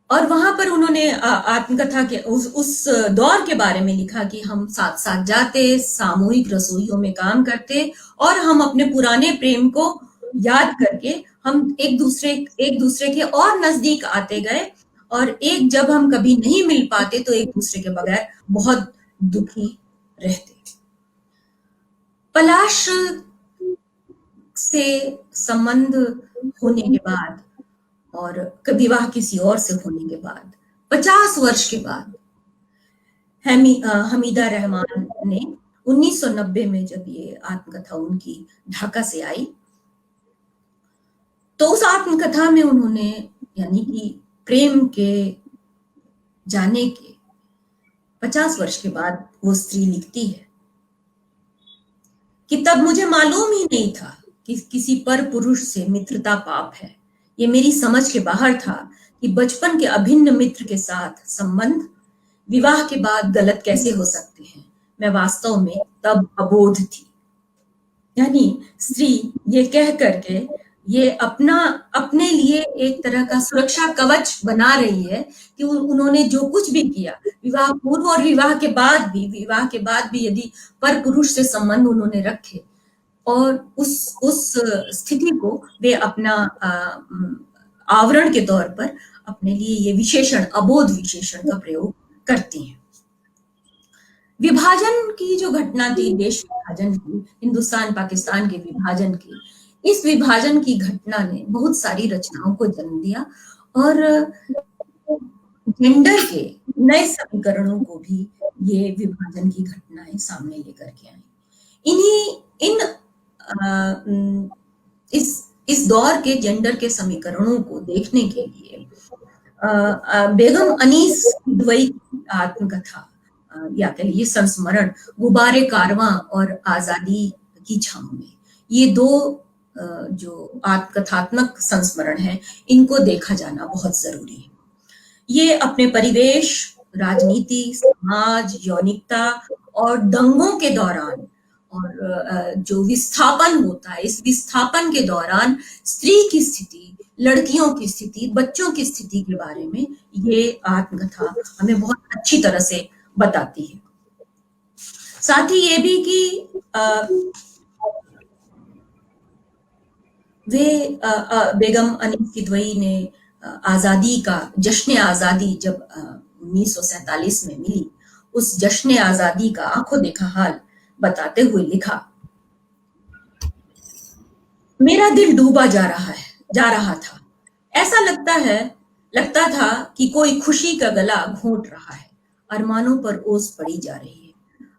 और वहां पर उन्होंने आत्मकथा के उस दौर के बारे में लिखा कि हम साथ साथ जाते, सामूहिक रसोइयों में काम करते, और हम अपने पुराने प्रेम को याद करके हम एक दूसरे के और नजदीक आते गए, और जब हम कभी नहीं मिल पाते तो एक दूसरे के बगैर बहुत दुखी रहते। पलाश से संबंध होने के बाद और विवाह किसी और से होने के बाद 50 वर्ष के बाद हमीदा रहमान ने 1990 में जब ये आत्मकथा उनकी ढाका से आई, तो उस आत्मकथा में उन्होंने, यानी कि प्रेम के जाने के 50 वर्ष के बाद वो स्त्री लिखती है कि तब मुझे मालूम ही नहीं था कि किसी पर पुरुष से मित्रता पाप है। ये मेरी समझ के बाहर था कि बचपन के अभिन्न मित्र के साथ संबंध विवाह के बाद गलत कैसे हो सकते हैं। मैं वास्तव में तब अबोध थी। यानी स्त्री ये कह करके ये अपने लिए एक तरह का सुरक्षा कवच बना रही है कि उन्होंने जो कुछ भी किया, विवाह पूर्व और विवाह के बाद भी यदि पर पुरुष से संबंध उन्होंने रखे, और उस स्थिति को वे अपना आवरण के तौर पर अपने लिए ये विशेषण, अबोध विशेषण का प्रयोग करती हैं। विभाजन की जो घटना थी, देश विभाजन की, हिंदुस्तान पाकिस्तान के विभाजन की, इस विभाजन की घटना ने बहुत सारी रचनाओं को जन्म दिया और जेंडर के नए समीकरणों को भी ये विभाजन की घटनाएं सामने लेकर के आई। इन्हीं इन इस दौर के जेंडर के समीकरणों को देखने के लिए बेगम अनीस किदवई की आत्मकथा या कह लीजिए संस्मरण गुबारे कारवां और आजादी की छांव में, ये दो जो आत्मकथात्मक संस्मरण है, इनको देखा जाना बहुत जरूरी है। ये अपने परिवेश, राजनीति, समाज, यौनिकता और दंगों के दौरान और जो विस्थापन होता है, इस विस्थापन के दौरान स्त्री की स्थिति, लड़कियों की स्थिति, बच्चों की स्थिति के बारे में ये आत्मकथा हमें बहुत अच्छी तरह से बताती है। साथ ही ये भी कि बेगम अनीस किदवई ने आजादी का जश्न आजादी जब 1947 में मिली, उस जश्न आजादी का आंखों देखा हाल बताते हुए लिखा, मेरा दिल डूबा जा रहा था। ऐसा लगता था कि कोई खुशी का गला घोंट रहा है, अरमानों पर ओस पड़ी जा रही है।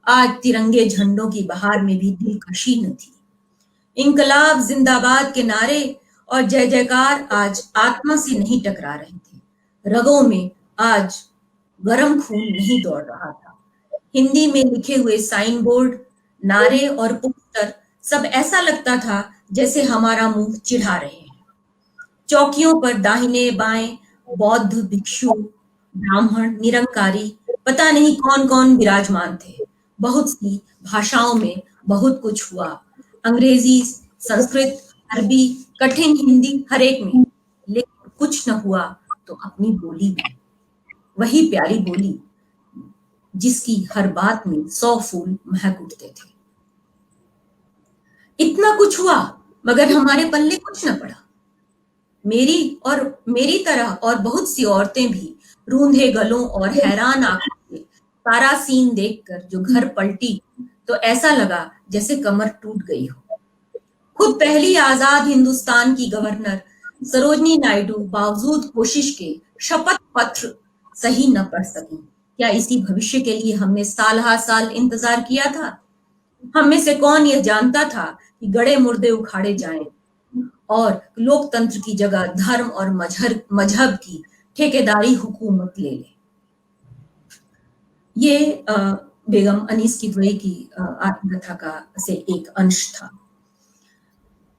आज तिरंगे झंडों की बहार में भी दिलकशी न थी। इंकलाब जिंदाबाद के नारे और जय जयकार आज आत्मा से नहीं टकरा रहे थे। रगों में आज गरम खून नहीं दौड़ रहा था। हिंदी में लिखे हुए साइन बोर्ड, नारे और पोस्टर सब ऐसा लगता था जैसे हमारा मुंह चिढ़ा रहे हैं। चौकियों पर दाहिने बाएं बौद्ध भिक्षु, ब्राह्मण, निरंकारी, पता नहीं कौन कौन विराजमान थे। बहुत सी भाषाओं में बहुत कुछ हुआ, अंग्रेजी, संस्कृत, अरबी, कठिन हिंदी, हर एक में, लेकिन कुछ न हुआ तो अपनी बोली में, वही प्यारी बोली जिसकी हर बात में 100 फूल महक उठते थे। इतना कुछ हुआ मगर हमारे पल्ले कुछ न पड़ा। मेरी तरह और बहुत सी औरतें भी रूंधे गलों और हैरान आंखों से सारा सीन देखकर जो घर पलटी तो ऐसा लगा जैसे कमर टूट गई हो। खुद पहली आजाद हिंदुस्तान की गवर्नर सरोजनी नायडू बावजूद कोशिश के शपथ पत्र सही न पढ़ सकी। क्या इसी भविष्य के लिए हमने साल हा साल इंतजार किया था? हम में से कौन यह जानता था कि गड़े मुर्दे उखाड़े जाएं और लोकतंत्र की जगह धर्म और मजहब की ठेकेदारी हुकूमत ले ले। ये बेगम अनीस किदवई की आत्मकथा का से एक अंश था।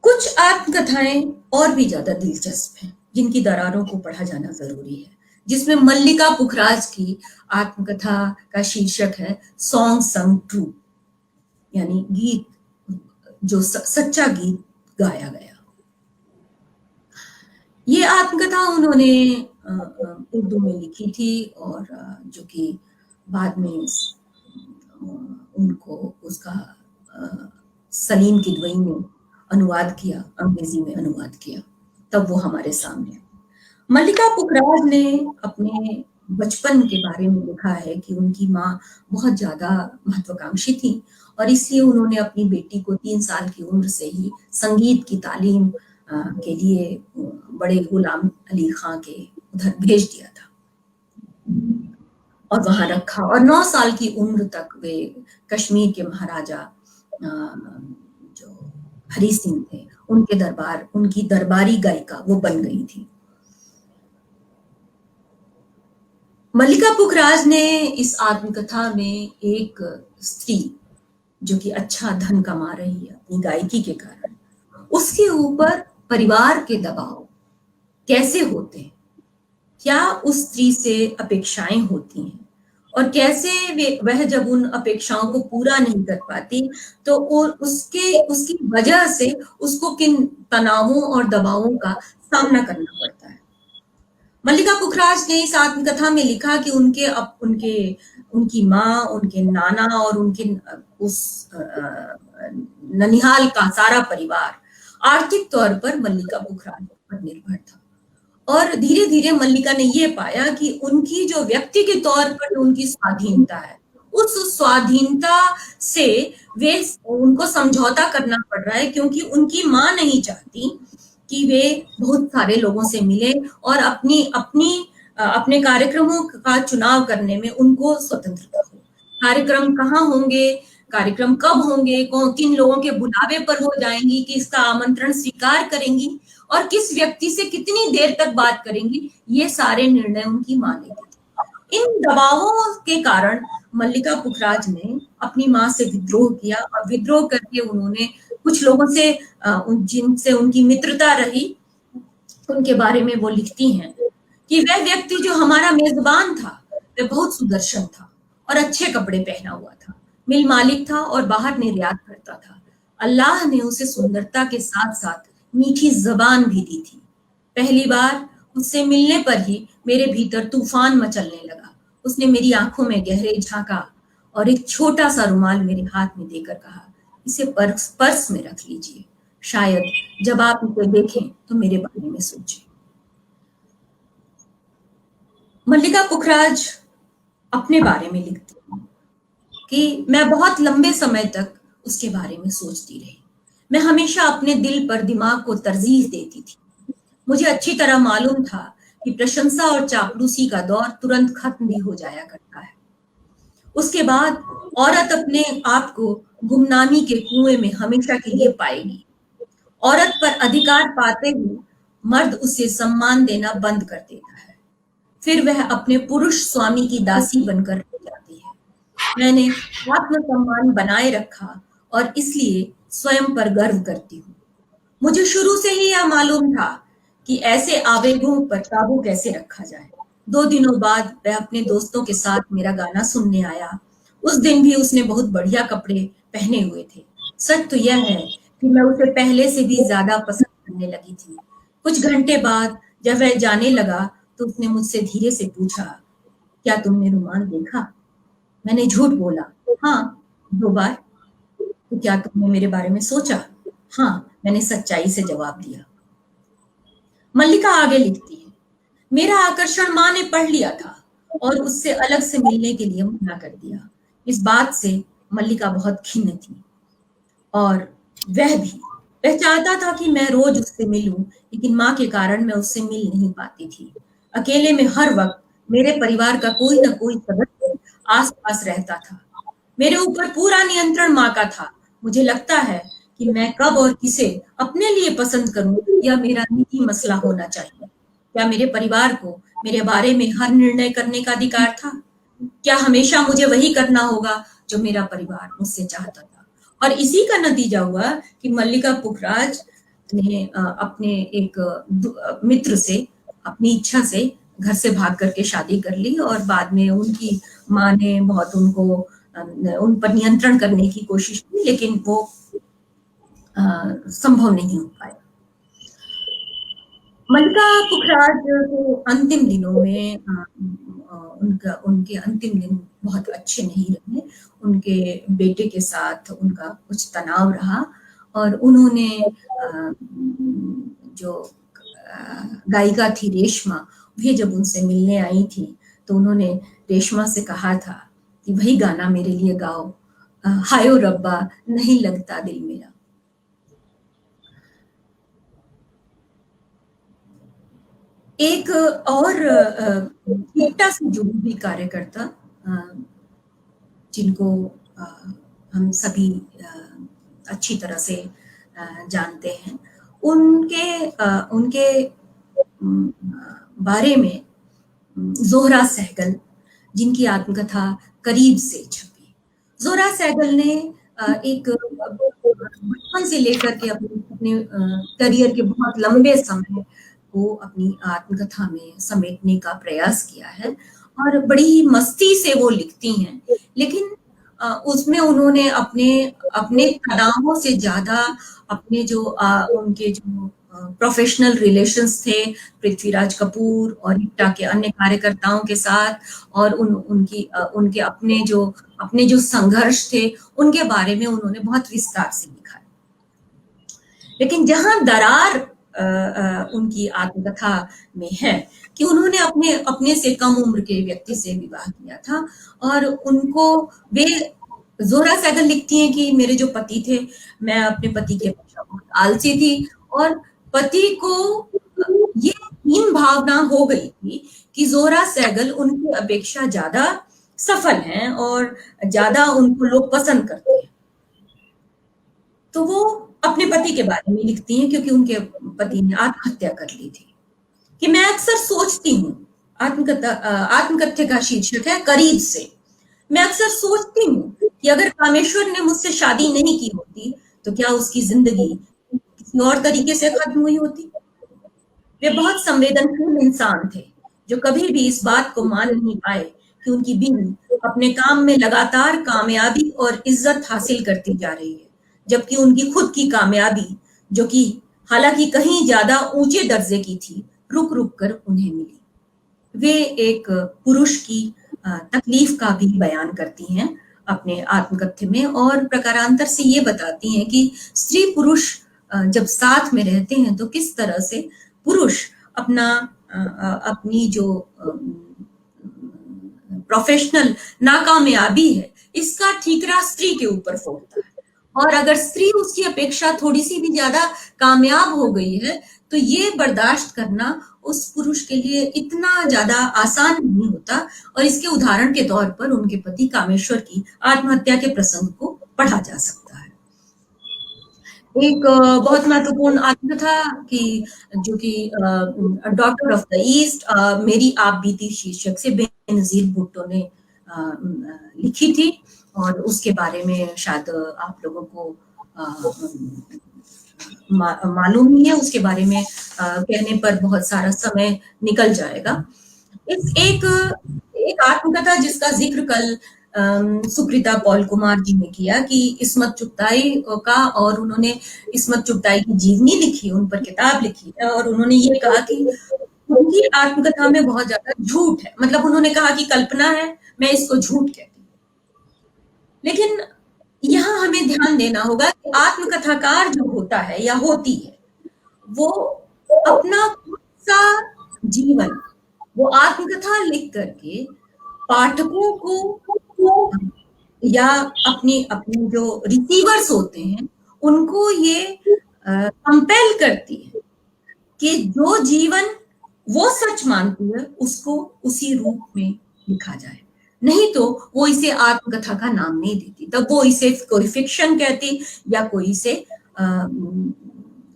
कुछ आत्मकथाएं और भी ज्यादा दिलचस्प हैं जिनकी दरारों को पढ़ा जाना जरूरी है, जिसमें मल्लिका पुखराज की आत्मकथा का शीर्षक है सॉन्ग संग ट्रू, यानी गीत जो सच्चा गीत गाया गया। ये आत्मकथा उन्होंने उर्दू में लिखी थी और जो कि बाद में उनको उसका सलीम किदवई ने अनुवाद किया, अंग्रेजी में अनुवाद किया, तब वो हमारे सामने। मल्लिका पुखराज ने अपने बचपन के बारे में लिखा है कि उनकी माँ बहुत ज्यादा महत्वाकांक्षी थी और इसलिए उन्होंने अपनी बेटी को 3 साल की उम्र से ही संगीत की तालीम के लिए बड़े गुलाम अली खां के उधर भेज दिया था और वहां रखा, और 9 साल की उम्र तक वे कश्मीर के महाराजा जो हरी सिंह थे उनकी दरबारी गायिका वो बन गई थी। मल्लिका पुखराज ने इस आत्मकथा में एक स्त्री जो कि अच्छा धन कमा रही है अपनी गायकी के कारण, उसके ऊपर परिवार के दबाव कैसे होते हैं, क्या उस स्त्री से अपेक्षाएं होती हैं और कैसे वह जब उन अपेक्षाओं को पूरा नहीं कर पाती तो उसकी वजह से उसको किन तनावों और दबावों का सामना करना पड़ता है। मल्लिका पुखराज ने इस आत्मकथा में लिखा कि उनकी माँ, उनके नाना और उनके उस ननिहाल का सारा परिवार आर्थिक तौर पर मल्लिका पुखराज पर निर्भर था और धीरे धीरे मल्लिका ने ये पाया कि उनकी जो व्यक्ति के तौर पर उनकी स्वाधीनता है उस स्वाधीनता से वे उनको समझौता करना पड़ रहा है, क्योंकि उनकी माँ नहीं चाहती कि वे बहुत सारे लोगों से मिले और अपने कार्यक्रमों का चुनाव करने में उनको स्वतंत्रता हो। कार्यक्रम कहाँ होंगे, कार्यक्रम कब होंगे, किन लोगों के बुलावे पर हो जाएंगी, किसका आमंत्रण स्वीकार करेंगी और किस व्यक्ति से कितनी देर तक बात करेंगी, ये सारे निर्णय उनकी मां लेती थी। इन दबावों के कारण मल्लिका पुखराज ने अपनी मां से विद्रोह किया और विद्रोह करके उन्होंने कुछ लोगों से जिनसे उनकी मित्रता रही, उनके बारे में वो लिखती हैं कि वह व्यक्ति जो हमारा मेजबान था वह बहुत सुदर्शन था और अच्छे कपड़े पहना हुआ था, मिल मालिक था और बाहर निर्यात करता था। अल्लाह ने उसे सुंदरता के साथ साथ मीठी जबान भी दी थी। पहली बार उससे मिलने पर ही मेरे भीतर तूफान मचलने लगा। उसने मेरी आंखों में गहरे झांका और एक छोटा सा रुमाल मेरे हाथ में देकर कहा, इसे पर्स में रख लीजिए, शायद जब आप इसे देखें तो मेरे बारे में सोचें। मल्लिका पुखराज अपने बारे में लिखती है कि मैं बहुत लंबे समय तक उसके बारे में सोचती रही। मैं हमेशा अपने दिल पर दिमाग को तरजीह देती थी। मुझे अच्छी तरह मालूम था कि प्रशंसा और चापलूसी का दौर तुरंत खत्म भी हो जाया करता है। उसके बाद औरत अपने आप को गुमनामी के कुएं में हमेशा के लिए पाएगी। औरत पर अधिकार पाते हुए मर्द उसे सम्मान देना बंद कर देता है, फिर वह अपने पुरुष स्वामी की दासी बनकर रह जाती है। मैंने आत्मसम्मान बनाए रखा और इसलिए स्वयं पर गर्व करती हूँ। मुझे शुरू से ही यह मालूम था कि ऐसे आवेगों पर काबू कैसे रखा जाए। 2 दिनों बाद वह अपने दोस्तों के साथ मेरा गाना सुनने आया। उस दिन भी उसने बहुत बढ़िया कपड़े पहने हुए थे। सच तो यह है कि मैं उसे पहले से भी ज्यादा पसंद करने लगी थी। कुछ घंटे बाद जब वह जाने लगा तो उसने मुझसे धीरे से पूछा, क्या तुमने रुमाल देखा? मैंने झूठ बोला, हाँ 2 बार। तो क्या तुमने मेरे बारे में सोचा? हाँ, मैंने सच्चाई से जवाब दिया। मल्लिका आगे लिखती है, मेरा आकर्षण मां ने पढ़ लिया था और उससे अलग से मिलने के लिए मना कर दिया। इस बात से मल्लिका बहुत खिन्न थी और वह चाहता था कि मैं रोज उससे मिलूं, लेकिन मां के कारण मैं उससे मिल नहीं पाती थी। अकेले में हर वक्त मेरे परिवार का कोई ना कोई सदस्य आसपास रहता था। मेरे ऊपर पूरा नियंत्रण मां का था। मुझे लगता है कि मैं कब और किसे अपने लिए पसंद करूं यह मेरा निजी मसला होना चाहिए। क्या मेरे परिवार को मेरे बारे में हर निर्णय करने का अधिकार था? क्या हमेशा मुझे वही करना होगा जो मेरा परिवार मुझसे चाहता था? और इसी का नतीजा हुआ कि मल्लिका पुखराज ने अपने एक मित्र से अपनी इच्छा से घर से भाग करके शादी कर ली और बाद में उनकी माँ ने बहुत उन पर नियंत्रण करने की कोशिश की, लेकिन वो संभव नहीं हो पाया। मल्लिका पुखराज को अंतिम दिनों में उनके अंतिम दिन बहुत अच्छे नहीं रहे। उनके बेटे के साथ उनका कुछ तनाव रहा और उन्होंने जो गायिका थी रेशमा, वे जब उनसे मिलने आई थी तो उन्होंने रेशमा से कहा था कि वही गाना मेरे लिए गाओ, हायो रब्बा नहीं लगता दिल मेरा। एक और एकता से जुड़ी हुई कार्यकर्ता जिनको हम सभी अच्छी तरह से जानते हैं, उनके बारे में जोहरा सहगल, जिनकी आत्मकथा करीब से छपी। जोहरा सहगल ने एक बचपन से लेकर के अपने करियर के बहुत लंबे समय को अपनी आत्मकथा में समेटने का प्रयास किया है और बड़ी ही मस्ती से वो लिखती हैं, लेकिन उसमें उन्होंने अपने तनावों से ज्यादा अपने जो उनके जो प्रोफेशनल रिलेशंस थे पृथ्वीराज कपूर और इक्टा के अन्य कार्यकर्ताओं के साथ और उनके अपने जो संघर्ष थे उनके बारे में उन्होंने बहुत विस्तार से लिखा है। लेकिन जहां दरार उनकी आत्मकथा में है कि उन्होंने अपने अपने से कम उम्र के व्यक्ति से विवाह किया था और उनको वे ज़ोहरा सहगल लिखती हैं कि मेरे जो पति थे, मैं अपने पति के अपेक्षा बहुत आलसी थी और पति को ये हीन भावना हो गई थी कि ज़ोहरा सहगल उनकी अपेक्षा ज़्यादा सफल हैं और ज़्यादा उनको लोग पसंद करते हैं। तो वो अपने पति के बारे में लिखती हैं क्योंकि उनके पति ने आत्महत्या कर ली थी कि मैं अक्सर सोचती हूँ, आत्मकथ्य का शीर्षक है करीब से। मैं अक्सर सोचती हूँ कि अगर कामेश्वर ने मुझसे शादी नहीं की होती तो क्या उसकी जिंदगी किसी और तरीके से खत्म हुई होती। वे बहुत संवेदनशील इंसान थे जो कभी भी इस बात को मान नहीं पाए कि उनकी बीवी अपने काम में लगातार कामयाबी और इज्जत हासिल करती जा रही है, जबकि उनकी खुद की कामयाबी, जो कि हालांकि कहीं ज्यादा ऊंचे दर्जे की थी, रुक रुक कर उन्हें मिली। वे एक पुरुष की तकलीफ का भी बयान करती हैं अपने आत्मकथ्य में और प्रकारांतर से ये बताती हैं कि स्त्री पुरुष जब साथ में रहते हैं तो किस तरह से पुरुष अपनी जो प्रोफेशनल नाकामयाबी है इसका ठीकरा स्त्री के ऊपर फोड़ता है और अगर स्त्री उसकी अपेक्षा थोड़ी सी भी ज्यादा कामयाब हो गई है तो ये बर्दाश्त करना उस पुरुष के लिए इतना ज्यादा आसान नहीं होता और इसके उदाहरण के तौर पर उनके पति कामेश्वर की आत्महत्या के प्रसंग को पढ़ा जा सकता है। एक बहुत महत्वपूर्ण आत्मकथा की जो कि डॉटर ऑफ द ईस्ट मेरी आप बीती शीर्षक से बेनजीर भुट्टो ने लिखी थी और उसके बारे में शायद आप लोगों को मालूम ही है, उसके बारे में कहने पर बहुत सारा समय निकल जाएगा। एक आत्मकथा जिसका जिक्र कल सुकृता पॉल कुमार जी ने किया कि इस्मत चुगताई का, और उन्होंने इस्मत चुगताई की जीवनी लिखी, उन पर किताब लिखी है और उन्होंने ये कहा कि उनकी आत्मकथा में बहुत ज्यादा झूठ है। मतलब उन्होंने कहा कि कल्पना है, मैं इसको झूठ कहती हूँ। लेकिन यहाँ हमें ध्यान देना होगा कि आत्मकथाकार जो होता है या होती है वो अपना खुद सा जीवन, वो आत्मकथा लिख करके पाठकों को या अपनी जो रिसीवर्स होते हैं उनको ये कंपेल करती है कि जो जीवन वो सच मानती है उसको उसी रूप में लिखा जाए, नहीं तो वो इसे आत्मकथा का नाम नहीं देती। तब वो इसे कोई फिक्शन कहती या कोई इसे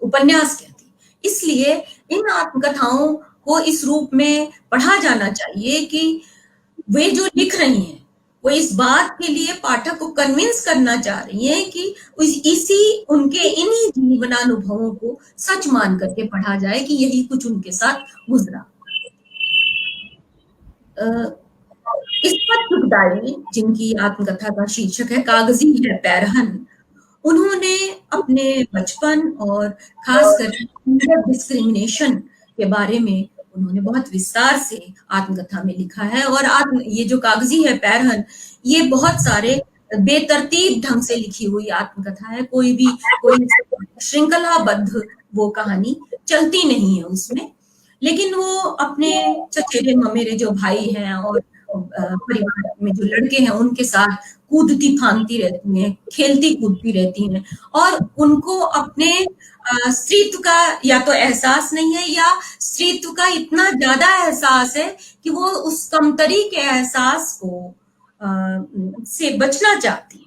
उपन्यास कहती। इसलिए इन आत्मकथाओं को इस रूप में पढ़ा जाना चाहिए कि वे जो लिख रही हैं वो इस बात के लिए पाठक को कन्विंस करना चाह रही हैं कि इसी उनके इन्हीं जीवनानुभवों को सच मान करके पढ़ा जाए कि यही कुछ उनके साथ गुजरा। इस्मत चुगताई, जिनकी आत्मकथा का शीर्षक है कागजी है पैरहन, उन्होंने अपने बचपन और खासकर डिस्क्रिमिनेशन के बारे में उन्होंने बहुत विस्तार से आत्मकथा में लिखा है। और ये जो कागजी है पैरहन, ये बहुत सारे बेतरतीब ढंग से लिखी हुई आत्मकथा है। कोई श्रृंखलाबद्ध वो कहानी चलती नहीं है उसमें, लेकिन वो अपने चचेरे ममेरे जो भाई हैं और परिवार में जो लड़के हैं उनके साथ कूदती फांदती रहती हैं, खेलती कूदती रहती हैं और उनको अपने स्त्रीत्व का या तो एहसास नहीं है या स्त्रीत्व का इतना ज्यादा एहसास है कि वो उस कमतरी के एहसास को से बचना चाहती है।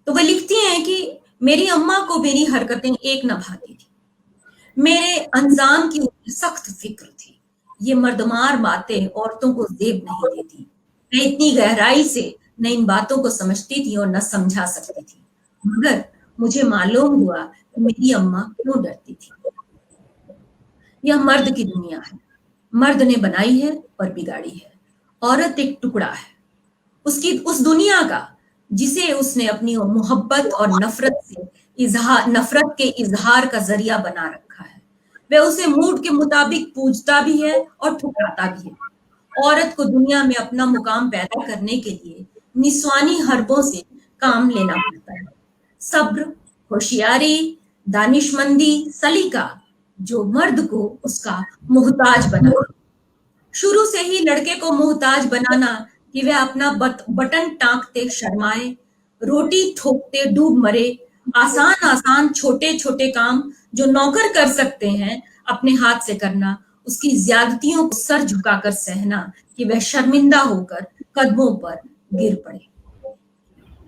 तो वो लिखती हैं कि मेरी अम्मा को मेरी हरकतें एक न भाती थी, मेरे अंजाम की सख्त फिक्र थी, ये मर्दमार बातें औरतों को जेब नहीं देती, मैं इतनी गहराई से न इन बातों को समझती थी और न समझा सकती थी, मगर मुझे मालूम हुआ कि मेरी अम्मा क्यों डरती थी। यह मर्द की दुनिया है, मर्द ने बनाई है और बिगाड़ी है। औरत एक टुकड़ा है उसकी उस दुनिया का जिसे उसने अपनी मोहब्बत और नफरत के इजहार का जरिया बना रखा है। वह उसे मूड के मुताबिक पूजता भी है और ठुकराता भी है। औरत को दुनिया में अपना मुकाम पैदा करने के लिए निस्वानी हरबों से काम लेना पड़ता है। सब्र, होशियारी, दानिशमंदी, सलीका, जो मर्द को उसका मोहताज बना। शुरू से ही लड़के को मोहताज बनाना कि वह अपना बटन टांकते शर्माए, रोटी ठोकते डूब मरे, आसान आसान छोटे छोटे काम जो नौकर कर सकते हैं अपने हाथ से करना, उसकी ज्यादतियों को सर झुकाकर सहना कि वह शर्मिंदा होकर कदमों पर गिर पड़े।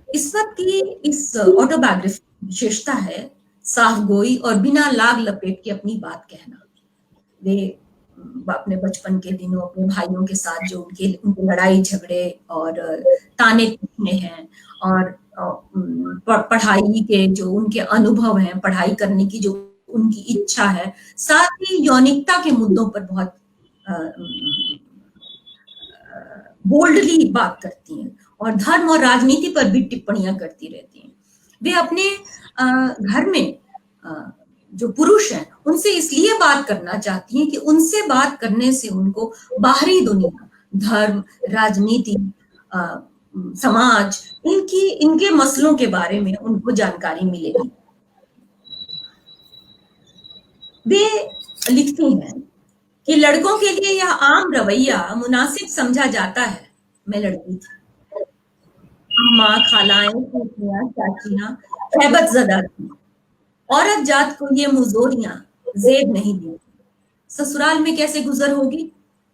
इस्मत की इस ऑटोबायोग्राफी की विशेषता है साफगोई और बिना लाग लपेट के अपनी बात कहना। वे अपने बचपन के दिनों अपने भाइयों के साथ जो उनके लड़ाई झगड़े और ताने तूने हैं, और पढ़ाई के जो उनके अनुभव हैं, पढ़ाई करने की जो उनकी इच्छा है, साथ ही यौनिकता के मुद्दों पर बहुत बोल्डली बात करती हैं और धर्म और राजनीति पर भी टिप्पणियां करती रहती हैं। वे अपने घर में जो पुरुष हैं उनसे इसलिए बात करना चाहती हैं कि उनसे बात करने से उनको बाहरी दुनिया, धर्म, राजनीति, समाज, इनके मसलों के बारे में उनको जानकारी मिलेगी। वे लिखती हैं कि लड़कों के लिए यह आम रवैया मुनासिब समझा जाता है। मैं लड़की थी, अम्मा, खालाएं, फूफियां, चाचियां हैबत ज़दा थी। औरत जात को ये मुजोरियां जेब नहीं दी। ससुराल में कैसे गुजर होगी?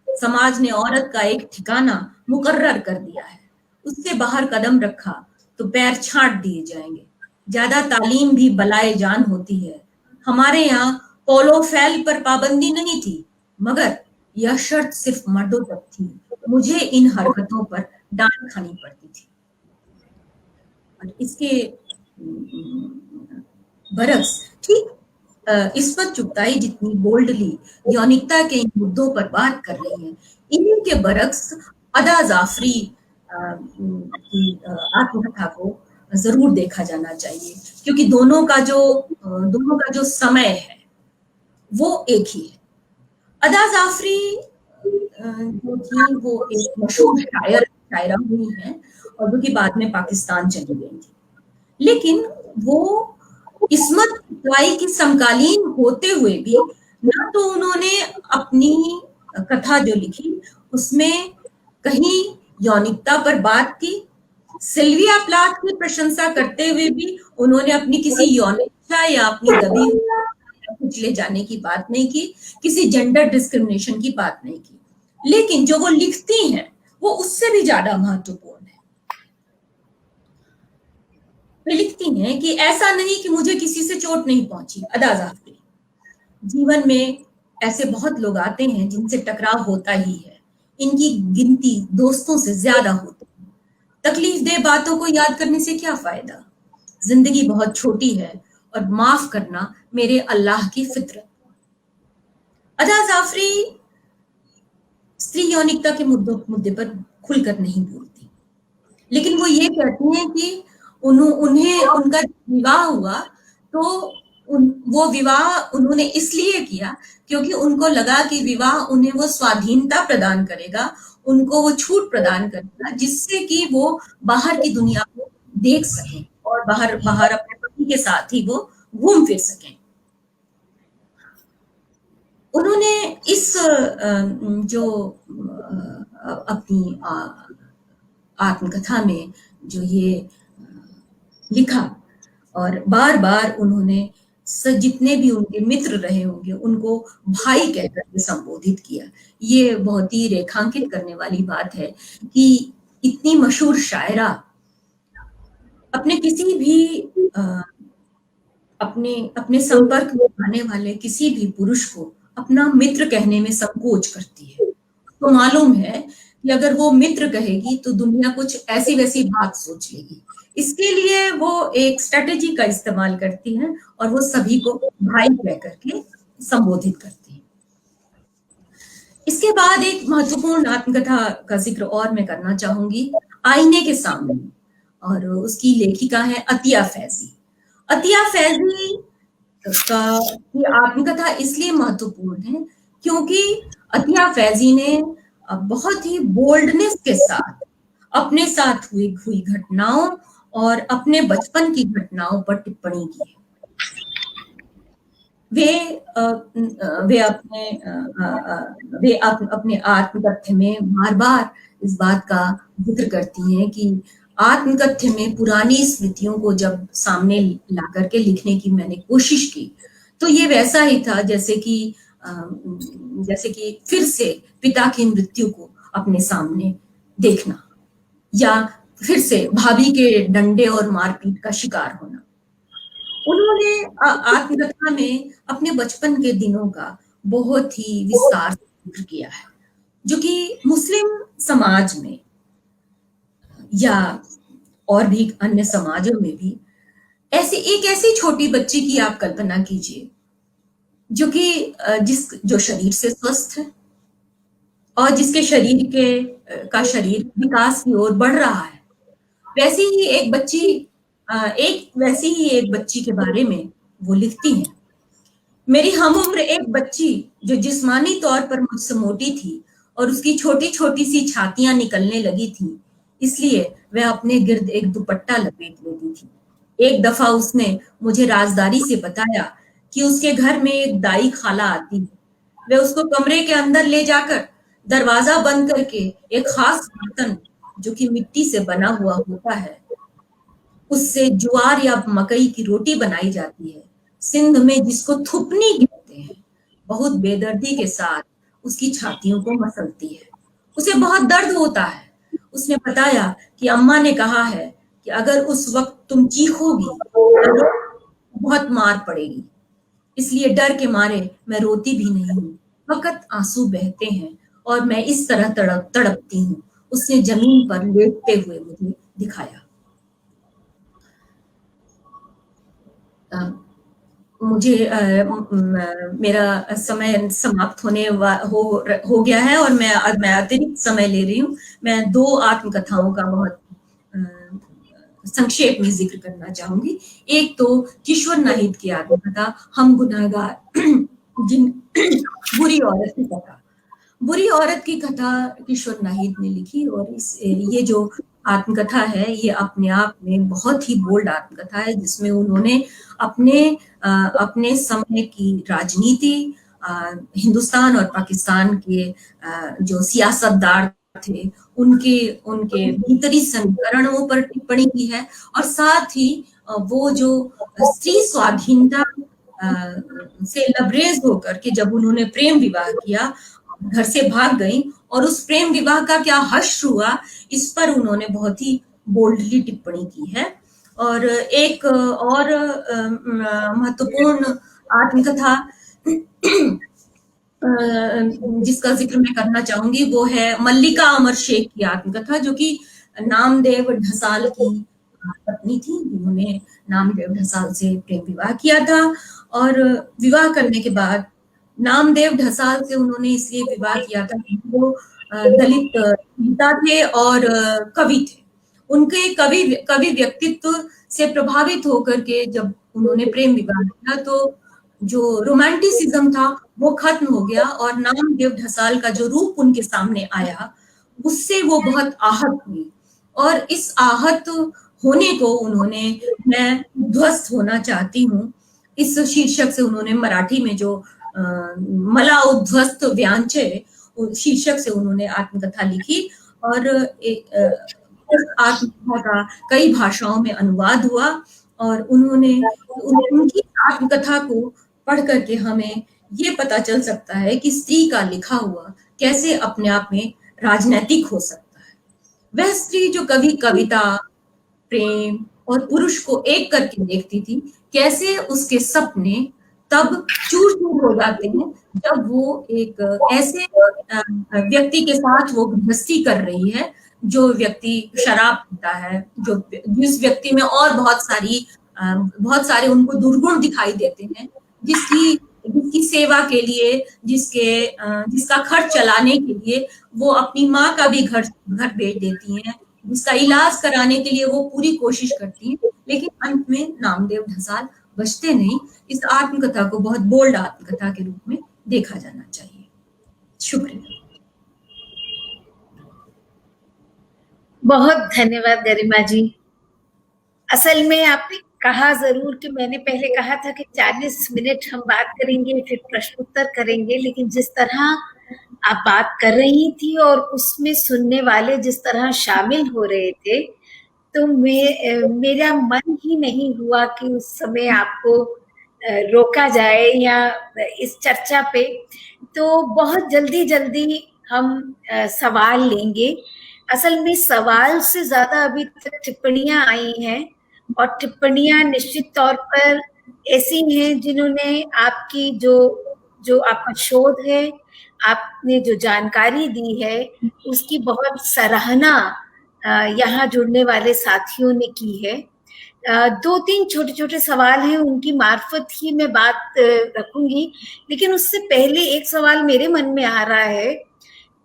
समाज ने औरत का एक ठिकाना मुकर्रर कर दिया है। उससे बाहर कदम रखा तो पैर छांट दिए जाएंगे। ज्यादा तालीम भी बलाए जान होती है। हमारे यहाँ पोलो फैल पर पाबंदी नहीं थी, मगर यह शर्त सिर्फ मर्दों तक थी। मुझे इन हरकतों पर डांट खानी पड़ती थी। और इसके बरक्स ठीक इस्मत चुगताई जितनी बोल्डली यौनिकता के इन मुद्दों पर बात कर रही है, इन्हीं के बरक्स अदा जाफरी की आत्मकथा को जरूर देखा जाना चाहिए, क्योंकि दोनों का जो समय है वो एक ही है। अदा जाफरी जो थी वो एक मशहूर शायरा हुई है और जो कि बाद में पाकिस्तान चली गई थी, लेकिन वो इस्मत चुगताई की समकालीन होते हुए भी ना तो उन्होंने अपनी कथा जो लिखी उसमें कहीं यौनिकता पर बात की, सिल्विया प्लाथ की प्रशंसा करते हुए भी उन्होंने अपनी किसी यौनिकता या अपनी दबी कुचले जाने की बात नहीं की, किसी जेंडर डिस्क्रिमिनेशन की बात नहीं की, लेकिन जो वो लिखती हैं वो उससे भी ज्यादा महत्वपूर्ण है। वे लिखती हैं कि ऐसा नहीं कि मुझे किसी से चोट नहीं पहुंची। अदा जाफरी, जीवन में ऐसे बहुत लोग आते हैं जिनसे टकराव होता ही है, इनकी गिनती दोस्तों से ज्यादा होती है। तकलीफ दे बातों को याद करने से क्या फायदा? जिंदगी बहुत छोटी है और माफ करना मेरे अल्लाह की फितरत। अदा जाफरी स्त्री यौनिकता के मुद्दे पर खुलकर नहीं बोलती, लेकिन वो ये कहती हैं कि उन्हें उनका विवाह हुआ तो वो विवाह उन्होंने इसलिए किया क्योंकि उनको लगा कि विवाह उन्हें वो स्वाधीनता प्रदान करेगा, उनको वो छूट प्रदान करेगा जिससे कि वो बाहर की दुनिया को देख सकें और बाहर अपने पति के साथ ही वो घूम फिर सकें। उन्होंने इस जो अपनी आत्मकथा में जो ये लिखा और बार बार उन्होंने जितने भी उनके मित्र रहे होंगे उनको भाई कहकर के संबोधित किया। ये बहुत ही रेखांकित करने वाली बात है कि इतनी मशहूर शायरा अपने किसी भी अपने संपर्क में आने वाले किसी भी पुरुष को अपना मित्र कहने में संकोच करती है। तो मालूम है कि अगर वो मित्र कहेगी तो दुनिया कुछ ऐसी वैसी बात सोच लेगी, इसके लिए वो एक स्ट्रेटेजी का इस्तेमाल करती है और वो सभी को भाई कह करके संबोधित करती है। इसके बाद एक महत्वपूर्ण आत्मकथा का जिक्र और मैं करना चाहूंगी, आईने के सामने, और उसकी लेखिका है अतिया फैजी। अतिया फैजी का आत्मकथा इसलिए महत्वपूर्ण है क्योंकि अतिया फैजी ने बहुत ही बोल्डनेस के साथ अपने साथ हुई घटनाओं और अपने बचपन की घटनाओं पर टिप्पणी की है। अपने आत्मकथ्य में बार-बार इस बात का ज़िक्र करती हैं कि आत्मकथ्य में पुरानी स्मृतियों को जब सामने ला कर के लिखने की मैंने कोशिश की, तो ये वैसा ही था जैसे कि फिर से पिता की मृत्यु को अपने सामने देखना, या फिर से भाभी के डंडे और मारपीट का शिकार होना। उन्होंने आत्मकथा में अपने बचपन के दिनों का बहुत ही विस्तार से ज़िक्र किया है, जो कि मुस्लिम समाज में या और भी अन्य समाजों में भी ऐसी छोटी बच्ची की आप कल्पना कीजिए, जो कि जो शरीर से स्वस्थ है और जिसके शरीर विकास की ओर बढ़ रहा है। वैसी ही एक बच्ची के बारे में वो लिखती हैं। मेरी हमउम्र एक बच्ची जो जिस्मानी तौर पर मुझसे मोटी थी और उसकी छोटी-छोटी सी छातियाँ निकलने लगी थी, इसलिए वह अपने गिर्द एक दुपट्टा लपेट लेती थी। एक दफ़ा उसने मुझे राज़दारी से बताया कि उसके घर में एक दाई खाला आती है। वह उसको कमरे के अंदर ले जाकर दरवाज़ा बंद करके एक ख़ास बर्तन, जो कि मिट्टी से बना हुआ होता है, उससे ज्वार या मकई की रोटी बनाई जाती है, सिंध में जिसको थुपनी कहते हैं, बहुत बेदर्दी के साथ उसकी छातियों को मसलती है। उसे बहुत दर्द होता है। उसने बताया कि अम्मा ने कहा है कि अगर उस वक़्त तुम चीखोगी तो बहुत मार पड़ेगी। इसलिए डर के मारे मैं रोती भी नहीं हूँ, फ़क़्त आँसू बहते हैं और मैं इस तरह तड़पती हूँ। उसने ज़मीन पर लेटते हुए मुझे दिखाया। मुझे मेरा समय समाप्त हो गया है और मैं अतिरिक्त समय ले रही हूँ। मैं 2 आत्मकथाओं का बहुत संक्षेप में ज़िक्र करना चाहूँगी। एक तो किशोर नाहिद की आत्मकथा हम गुनहगार जिन बुरी औरत की कथा। बुरी औरत की कथा किशोर नाहिद ने लिखी और ये जो आत्मकथा है, ये अपने आप में बहुत ही बोल्ड आत्मकथा है, जिसमें उन्होंने अपने समय की राजनीति, हिंदुस्तान और पाकिस्तान के जो सियासतदार थे, उनके उनके भीतरी समीकरणों पर टिप्पणी की है और साथ ही वो जो स्त्री स्वाधीनता से लबरेज होकर के जब उन्होंने प्रेम विवाह किया, घर से भाग गईं और उस प्रेम विवाह का क्या हश्र हुआ, इस पर उन्होंने बहुत ही बोल्डली टिप्पणी की है। और एक और महत्वपूर्ण आत्मकथा जिसका ज़िक्र मैं करना चाहूँगी, वो है मल्लिका अमर शेख की आत्मकथा, जो कि नामदेव ढसाल की पत्नी थी, जिन्होंने नामदेव ढसाल से प्रेम विवाह किया था और विवाह करने के बाद नामदेव ढसाल से उन्होंने इसलिए विवाह किया था कि वो दलित नेता थे और कवि थे। उनके कवि व्यक्तित्व से प्रभावित होकर के जब उन्होंने प्रेम विवाह किया, तो जो रोमांटिसिज्म था वो खत्म हो गया और नामदेव ढसाल का जो रूप उनके सामने आया, उससे वो बहुत आहत हुई और इस आहत होने को उन्होंने मैं ध्वस्त होना चाहती हूँ, इस शीर्षक से उन्होंने मराठी में जो मला उध्वस्त व्यांचे शीर्षक से उन्होंने आत्मकथा लिखी और इस आत्मकथा का कई भाषाओं में अनुवाद हुआ और उनकी आत्मकथा को पढ़ करके हमें ये पता चल सकता है कि स्त्री का लिखा हुआ कैसे अपने आप में राजनैतिक हो सकता है। वह स्त्री जो कविता, प्रेम और पुरुष को एक करके देखती थी, कैसे उसके सपने तब चूर-चूर हो जाते हैं जब वो एक ऐसे व्यक्ति के साथ वो गृहस्थी कर रही है, जो व्यक्ति शराब पीता है, जिस व्यक्ति में और बहुत सारे उनको दुर्गुण दिखाई देते हैं, जिसकी सेवा के लिए, जिसका खर्च चलाने के लिए वो अपनी माँ का भी घर बेच देती हैं, जिसका इलाज कराने के लिए वो पूरी कोशिश करती हैं, लेकिन अंत में नामदेव ढसाल बचते नहीं। इस आत्मकथा को बहुत बोल्ड आत्मकथा के रूप में देखा जाना चाहिए। शुक्रिया। बहुत धन्यवाद गरिमा जी। असल में आपने कहा जरूर कि मैंने पहले कहा था कि 40 मिनट हम बात करेंगे, फिर प्रश्न उत्तर करेंगे, लेकिन जिस तरह आप बात कर रही थी और उसमें सुनने वाले जिस तरह शामिल हो रहे थे, तो मेरा मन ही नहीं हुआ कि उस समय आपको रोका जाए या इस चर्चा पे। तो बहुत जल्दी जल्दी हम सवाल लेंगे। असल में सवाल से ज्यादा अभी तक टिप्पणियां आई हैं, और टिप्पणियां निश्चित तौर पर ऐसी हैं जिन्होंने आपकी जो जो आपका शोध है, आपने जो जानकारी दी है, उसकी बहुत सराहना यहाँ जुड़ने वाले साथियों ने की है। दो तीन छोटे छोटे सवाल हैं, उनकी मार्फत ही मैं बात रखूंगी, लेकिन उससे पहले एक सवाल मेरे मन में आ रहा है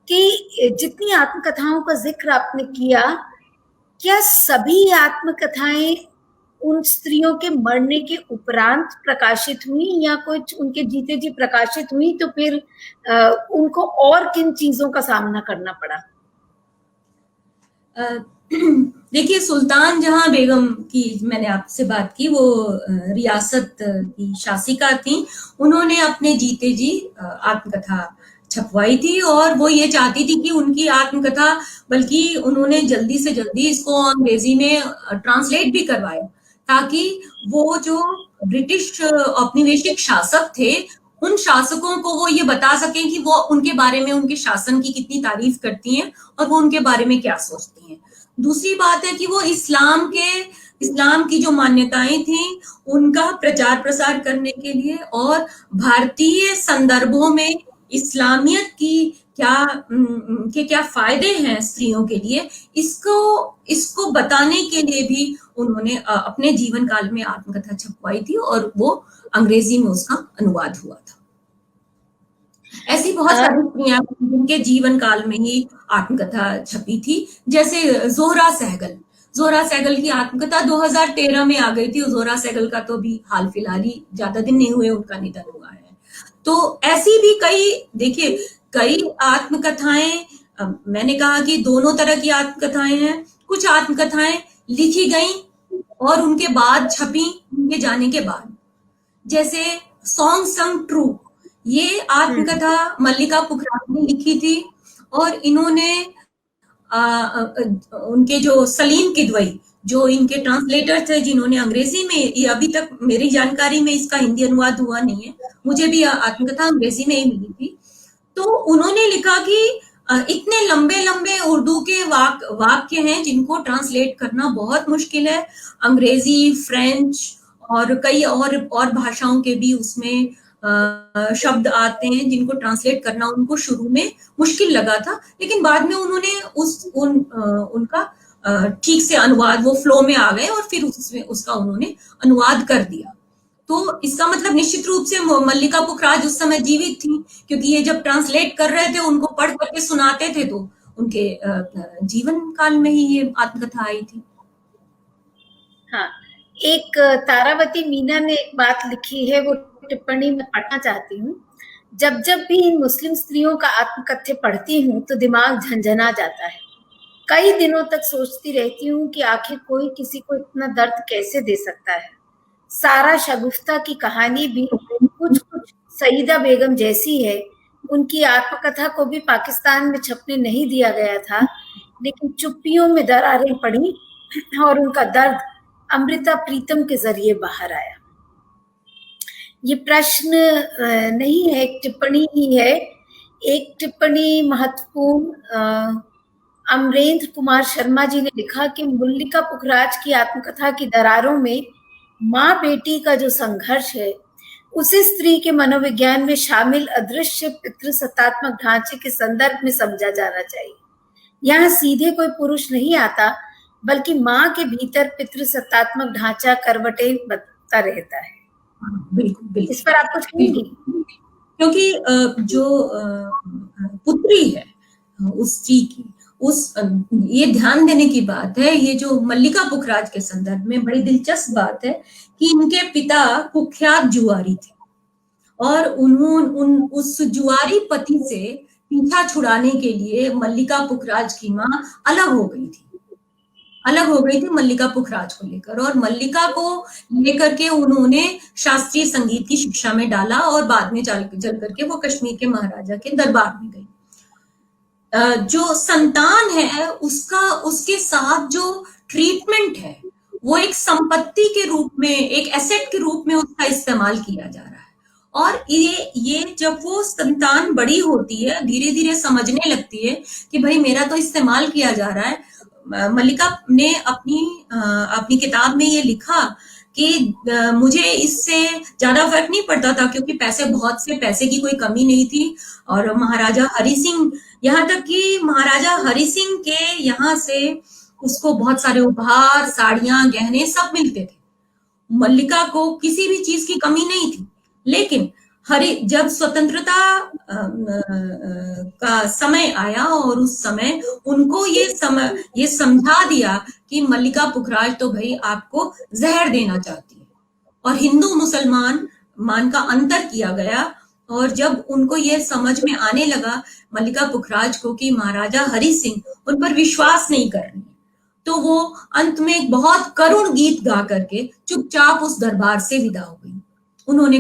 कि जितनी आत्मकथाओं का जिक्र आपने किया, क्या सभी आत्मकथाएं उन स्त्रियों के मरने के उपरांत प्रकाशित हुई, या कुछ उनके जीते जी प्रकाशित हुई, तो फिर उनको और किन चीजों का सामना करना पड़ा? देखिए, सुल्तान जहां बेगम की मैंने आपसे बात की, वो रियासत की शासिका थी। उन्होंने अपने जीते जी आत्मकथा छपवाई थी, और वो ये चाहती थी कि उनकी आत्मकथा, बल्कि उन्होंने जल्दी से जल्दी इसको अंग्रेजी में ट्रांसलेट भी करवाया, ताकि वो जो ब्रिटिश औपनिवेशिक शासक थे, उन शासकों को वो ये बता सकें कि वो उनके बारे में, उनके शासन की कितनी तारीफ करती हैं और वो उनके बारे में क्या सोचती हैं। दूसरी बात है कि वो इस्लाम की जो मान्यताएं थी उनका प्रचार प्रसार करने के लिए, और भारतीय संदर्भों में इस्लामियत की क्या फायदे हैं स्त्रियों के लिए, इसको बताने के लिए भी उन्होंने अपने जीवन काल में आत्मकथा छपवाई थी, और वो अंग्रेजी में उसका अनुवाद हुआ था। ऐसी बहुत सारी स्त्रियां जिनके जीवन काल में ही आत्मकथा छपी थी, जैसे जोहरा सहगल की आत्मकथा 2013 में आ गई थी। जोहरा सहगल का तो अभी हाल फिलहाल ही, ज्यादा दिन नहीं हुए उनका निधन हुआ है। तो ऐसी भी कई आत्मकथाएं, मैंने कहा कि दोनों तरह की आत्मकथाएं हैं। कुछ आत्मकथाएं लिखी गई और उनके बाद छपी, उनके जाने के बाद, जैसे सॉन्ग संग ट्रू, ये आत्मकथा मल्लिका पुखराज ने लिखी थी, और इन्होंने उनके जो सलीम किदवई, जो इनके ट्रांसलेटर थे, जिन्होंने अंग्रेजी में, ये अभी तक मेरी जानकारी में इसका हिंदी अनुवाद हुआ नहीं है, मुझे भी आत्मकथा अंग्रेजी में ही मिली थी। तो उन्होंने लिखा कि इतने लंबे लंबे उर्दू के वाक्य हैं जिनको ट्रांसलेट करना बहुत मुश्किल है। अंग्रेजी, फ्रेंच और कई और भाषाओं के भी उसमें शब्द आते हैं जिनको ट्रांसलेट करना उनको शुरू में मुश्किल लगा था, लेकिन बाद में उन्होंने उनका ठीक से अनुवाद, वो फ्लो में आ गए और फिर उसका उन्होंने अनुवाद कर दिया। तो इसका मतलब निश्चित रूप से मल्लिका पुखराज उस समय जीवित थी, क्योंकि ये जब ट्रांसलेट कर रहे थे, उनको पढ़ करके सुनाते थे, तो उनके जीवन काल में ही ये आत्मकथा आई थी। हाँ, एक तारावती मीना ने एक बात लिखी है, वो टिप्पणी में पढ़ना चाहती हूँ। जब जब भी इन मुस्लिम स्त्रियों का आत्मकथ्य पढ़ती हूँ तो दिमाग झंझना जाता है। कई दिनों तक सोचती रहती हूँ कि आखिर कोई किसी को इतना दर्द कैसे दे सकता है। सारा शगुफ्ता की कहानी भी कुछ कुछ सईदा बेगम जैसी है। उनकी आत्मकथा को भी पाकिस्तान में छपने नहीं दिया गया था, लेकिन चुप्पियों में दरारें पड़ी और उनका दर्द अमृता प्रीतम के जरिए बाहर आया। ये प्रश्न नहीं है, एक टिप्पणी ही है। एक टिप्पणी महत्वपूर्ण अमरेंद्र कुमार शर्मा जी ने लिखा कि मल्लिका पुखराज की आत्मकथा की दरारों में माँ बेटी का जो संघर्ष है, उसे स्त्री के मनोविज्ञान में शामिल अदृश्य पितृसत्तात्मक ढांचे के संदर्भ में समझा जाना चाहिए। यहाँ सीधे कोई पुरुष नहीं आता, बल्कि माँ के भीतर पितृसत्तात्मक ढांचा करवटें बदलता रहता है। बिल्कुल, इस पर आप कुछ कहेंगी? क्योंकि जो पुत्री है उस स्त्री की, ये ध्यान देने की बात है, ये जो मल्लिका पुखराज के संदर्भ में बड़ी दिलचस्प बात है कि इनके पिता कुख्यात जुआरी थे, और उस जुआरी पति से पीछा छुड़ाने के लिए मल्लिका पुखराज की माँ अलग हो गई थी। अलग हो गई थी मल्लिका पुखराज को लेकर, और मल्लिका को लेकर के उन्होंने शास्त्रीय संगीत की शिक्षा में डाला और बाद में चल करके वो कश्मीर के महाराजा के दरबार में गई। जो संतान है उसका, उसके साथ जो ट्रीटमेंट है वो एक संपत्ति के रूप में, एक एसेट के रूप में उसका इस्तेमाल किया जा रहा है। और ये जब वो संतान बड़ी होती है, धीरे धीरे समझने लगती है कि भाई मेरा तो इस्तेमाल किया जा रहा है। मल्लिका ने अपनी किताब में ये लिखा कि मुझे इससे ज्यादा फर्क नहीं पड़ता था, क्योंकि पैसे की कोई कमी नहीं थी। और महाराजा हरि सिंह, यहाँ तक कि महाराजा हरि सिंह के यहाँ से उसको बहुत सारे उपहार, साड़ियां, गहने सब मिलते थे। मल्लिका को किसी भी चीज की कमी नहीं थी। लेकिन जब स्वतंत्रता का समय आया और उस समय उनको ये समझा दिया कि मल्लिका पुखराज तो भाई आपको जहर देना चाहती है, और हिंदू मुसलमान का अंतर किया गया। और जब उनको ये समझ में आने लगा मल्लिका पुखराज को कि महाराजा हरि सिंह उन पर विश्वास नहीं कर रहे, तो वो अंत में एक बहुत करुण गीत गा करके चुपचाप उस दरबार से विदा हो गई। उन्होंने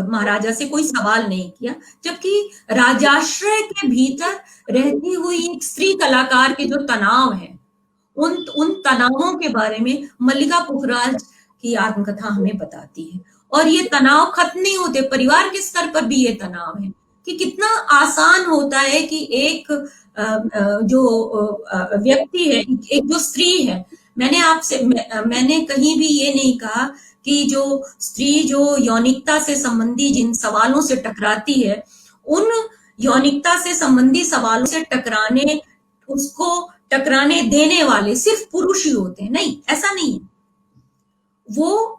महाराजा से कोई सवाल नहीं किया, जबकि राजाश्रय के भीतर रहती हुई एक स्त्री कलाकार के जो तनाव है, उन तनावों के बारे में मल्लिका पुखराज की आत्मकथा हमें बताती है। और ये तनाव खत्म नहीं होते, परिवार के स्तर पर भी ये तनाव है कि कितना आसान होता है कि एक जो व्यक्ति है, एक जो स्त्री है, मैंने कहीं भी ये नहीं कहा कि जो स्त्री जो यौनिकता से संबंधी जिन सवालों से टकराती है, उन यौनिकता से संबंधी सवालों से उसको टकराने देने वाले सिर्फ पुरुष ही होते हैं। नहीं, ऐसा नहीं है। वो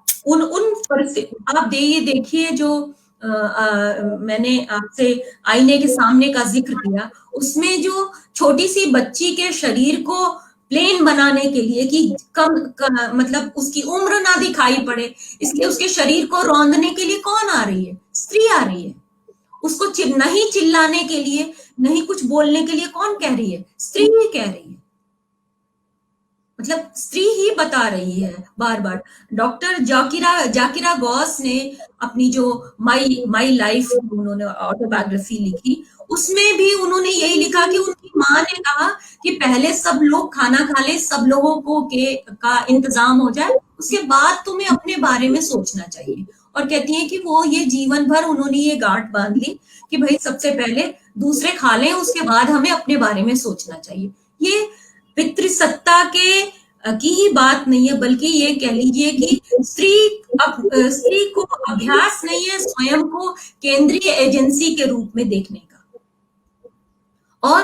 आप ये देखिए जो मैंने आपसे आईने के सामने का जिक्र किया, उसमें जो छोटी सी बच्ची के शरीर को प्लेन बनाने के लिए कि मतलब उसकी उम्र ना दिखाई पड़े, इसलिए उसके शरीर को रौंदने के लिए कौन आ रही है? स्त्री आ रही है। उसको नहीं चिल्लाने के लिए, नहीं कुछ बोलने के लिए कौन कह रही है? स्त्री ही कह रही है। मतलब स्त्री ही बता रही है बार बार। डॉक्टर जाकिरा गौस ने अपनी जो माई लाइफ उन्होंने ऑटोबायोग्राफी लिखी, उसमें भी उन्होंने यही लिखा कि उनकी माँ ने कहा कि पहले सब लोग खाना खा ले, सब लोगों का इंतजाम हो जाए, उसके बाद तुम्हें अपने बारे में सोचना चाहिए। और कहती है कि वो ये जीवन भर उन्होंने ये गांठ बांध ली कि भाई सबसे पहले दूसरे खा लें, उसके बाद हमें अपने बारे में सोचना चाहिए। ये पितृसत्ता की ही बात नहीं है, बल्कि ये कह लीजिए कि स्त्री को अभ्यास नहीं है स्वयं को केंद्रीय एजेंसी के रूप में देखने का। और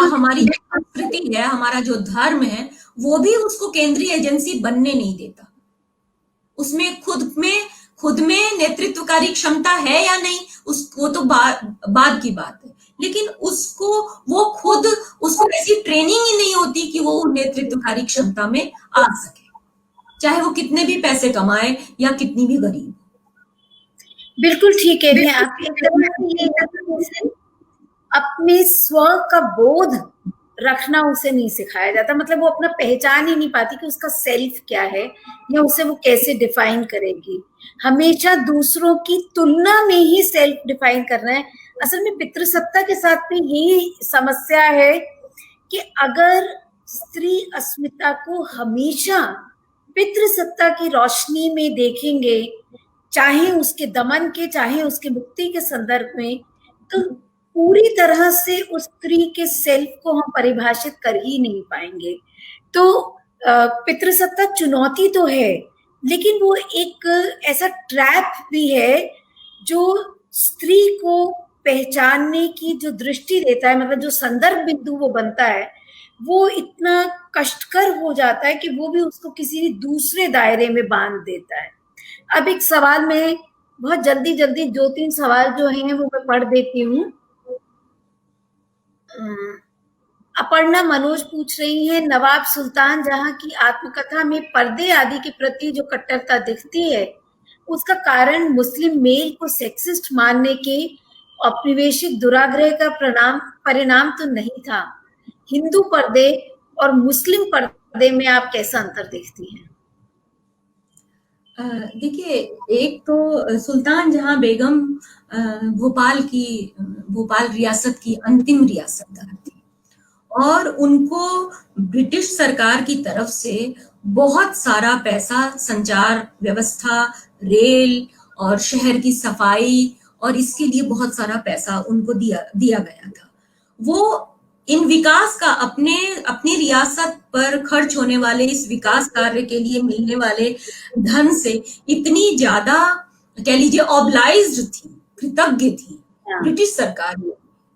हमारी जो संस्कृति है, हमारा जो धर्म है, वो भी उसको केंद्रीय एजेंसी बनने नहीं देता। उसमें खुद में नेतृत्वकारी क्षमता है या नहीं, वो तो बाद की बात है। लेकिन उसको ऐसी ट्रेनिंग ही नहीं होती कि वो नेतृत्वकारी क्षमता में आ सके, चाहे वो कितने भी पैसे कमाए या कितनी भी गरीब। बिल्कुल ठीक है। अपने स्व का बोध रखना उसे नहीं सिखाया जाता। मतलब वो अपना पहचान ही नहीं पाती कि उसका सेल्फ क्या है या उसे वो कैसे डिफाइन करेगी। हमेशा दूसरों की तुलना में ही सेल्फ डिफाइन करना है। असल में पितृसत्ता के साथ में यही समस्या है कि अगर स्त्री अस्मिता को हमेशा पितृसत्ता की रोशनी में देखेंगे, चाहे उसके दमन के, चाहे उसके मुक्ति के संदर्भ में, तो पूरी तरह से उस स्त्री के सेल्फ को हम परिभाषित कर ही नहीं पाएंगे। तो पितृसत्ता चुनौती तो है, लेकिन वो एक ऐसा ट्रैप भी है जो स्त्री को पहचानने की जो दृष्टि देता है, मतलब जो संदर्भ बिंदु वो बनता है, वो इतना कष्टकर हो जाता है कि वो भी उसको किसी दूसरे दायरे में बांध देता है। अब एक सवाल में बहुत जल्दी 2-3 सवाल जो हैं वो मैं पढ़ देती हूँ। अपर्णा मनोज पूछ रही है, नवाब सुल्तान जहां की आत्मकथा में पर्दे आदि के प्रति जो कट्टरता दिखती है, उसका कारण मुस्लिम मेल को सेक्सिस्ट मानने के औपनिवेशिक दुराग्रह का परिणाम तो नहीं था। हिंदू पर्दे और मुस्लिम पर्दे में आप कैसा अंतर देखती हैं? देखिए, एक तो सुल्तान जहां बेगम भोपाल रियासत की अंतिम रियासतदार थी और उनको ब्रिटिश सरकार की तरफ से बहुत सारा पैसा संचार व्यवस्था, रेल और शहर की सफाई और इसके लिए बहुत सारा पैसा उनको दिया दिया गया था। वो इन विकास का अपनी रियासत पर खर्च होने वाले इस विकास कार्य के लिए मिलने वाले धन से इतनी ज्यादा कह लीजिए ऑब्लाइज्ड थी, कृतज्ञ थी ब्रिटिश सरकार में।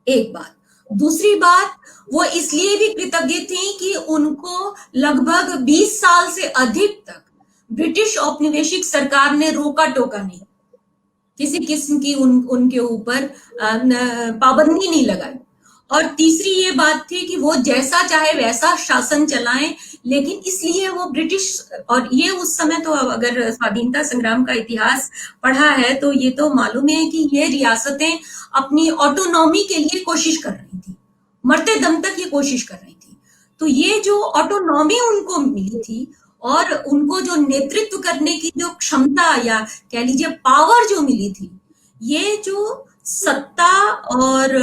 एक बात। दूसरी बात, वो इसलिए भी कृतज्ञ थी कि उनको लगभग 20 साल से अधिक तक ब्रिटिश औपनिवेशिक सरकार ने रोका टोका नहीं, किसी किस्म की उनके ऊपर पाबंदी नहीं लगाई। और तीसरी ये बात थी कि वो जैसा चाहे वैसा शासन चलाएं, लेकिन इसलिए वो ब्रिटिश, और ये उस समय तो अगर स्वाधीनता संग्राम का इतिहास पढ़ा है तो ये तो मालूम है कि ये रियासतें अपनी ऑटोनॉमी के लिए कोशिश कर रही थी, मरते दम तक ये कोशिश कर रही थी। तो ये जो ऑटोनॉमी उनको मिली थी और उनको जो नेतृत्व करने की जो क्षमता या कह लीजिए पावर जो मिली थी, ये जो सत्ता और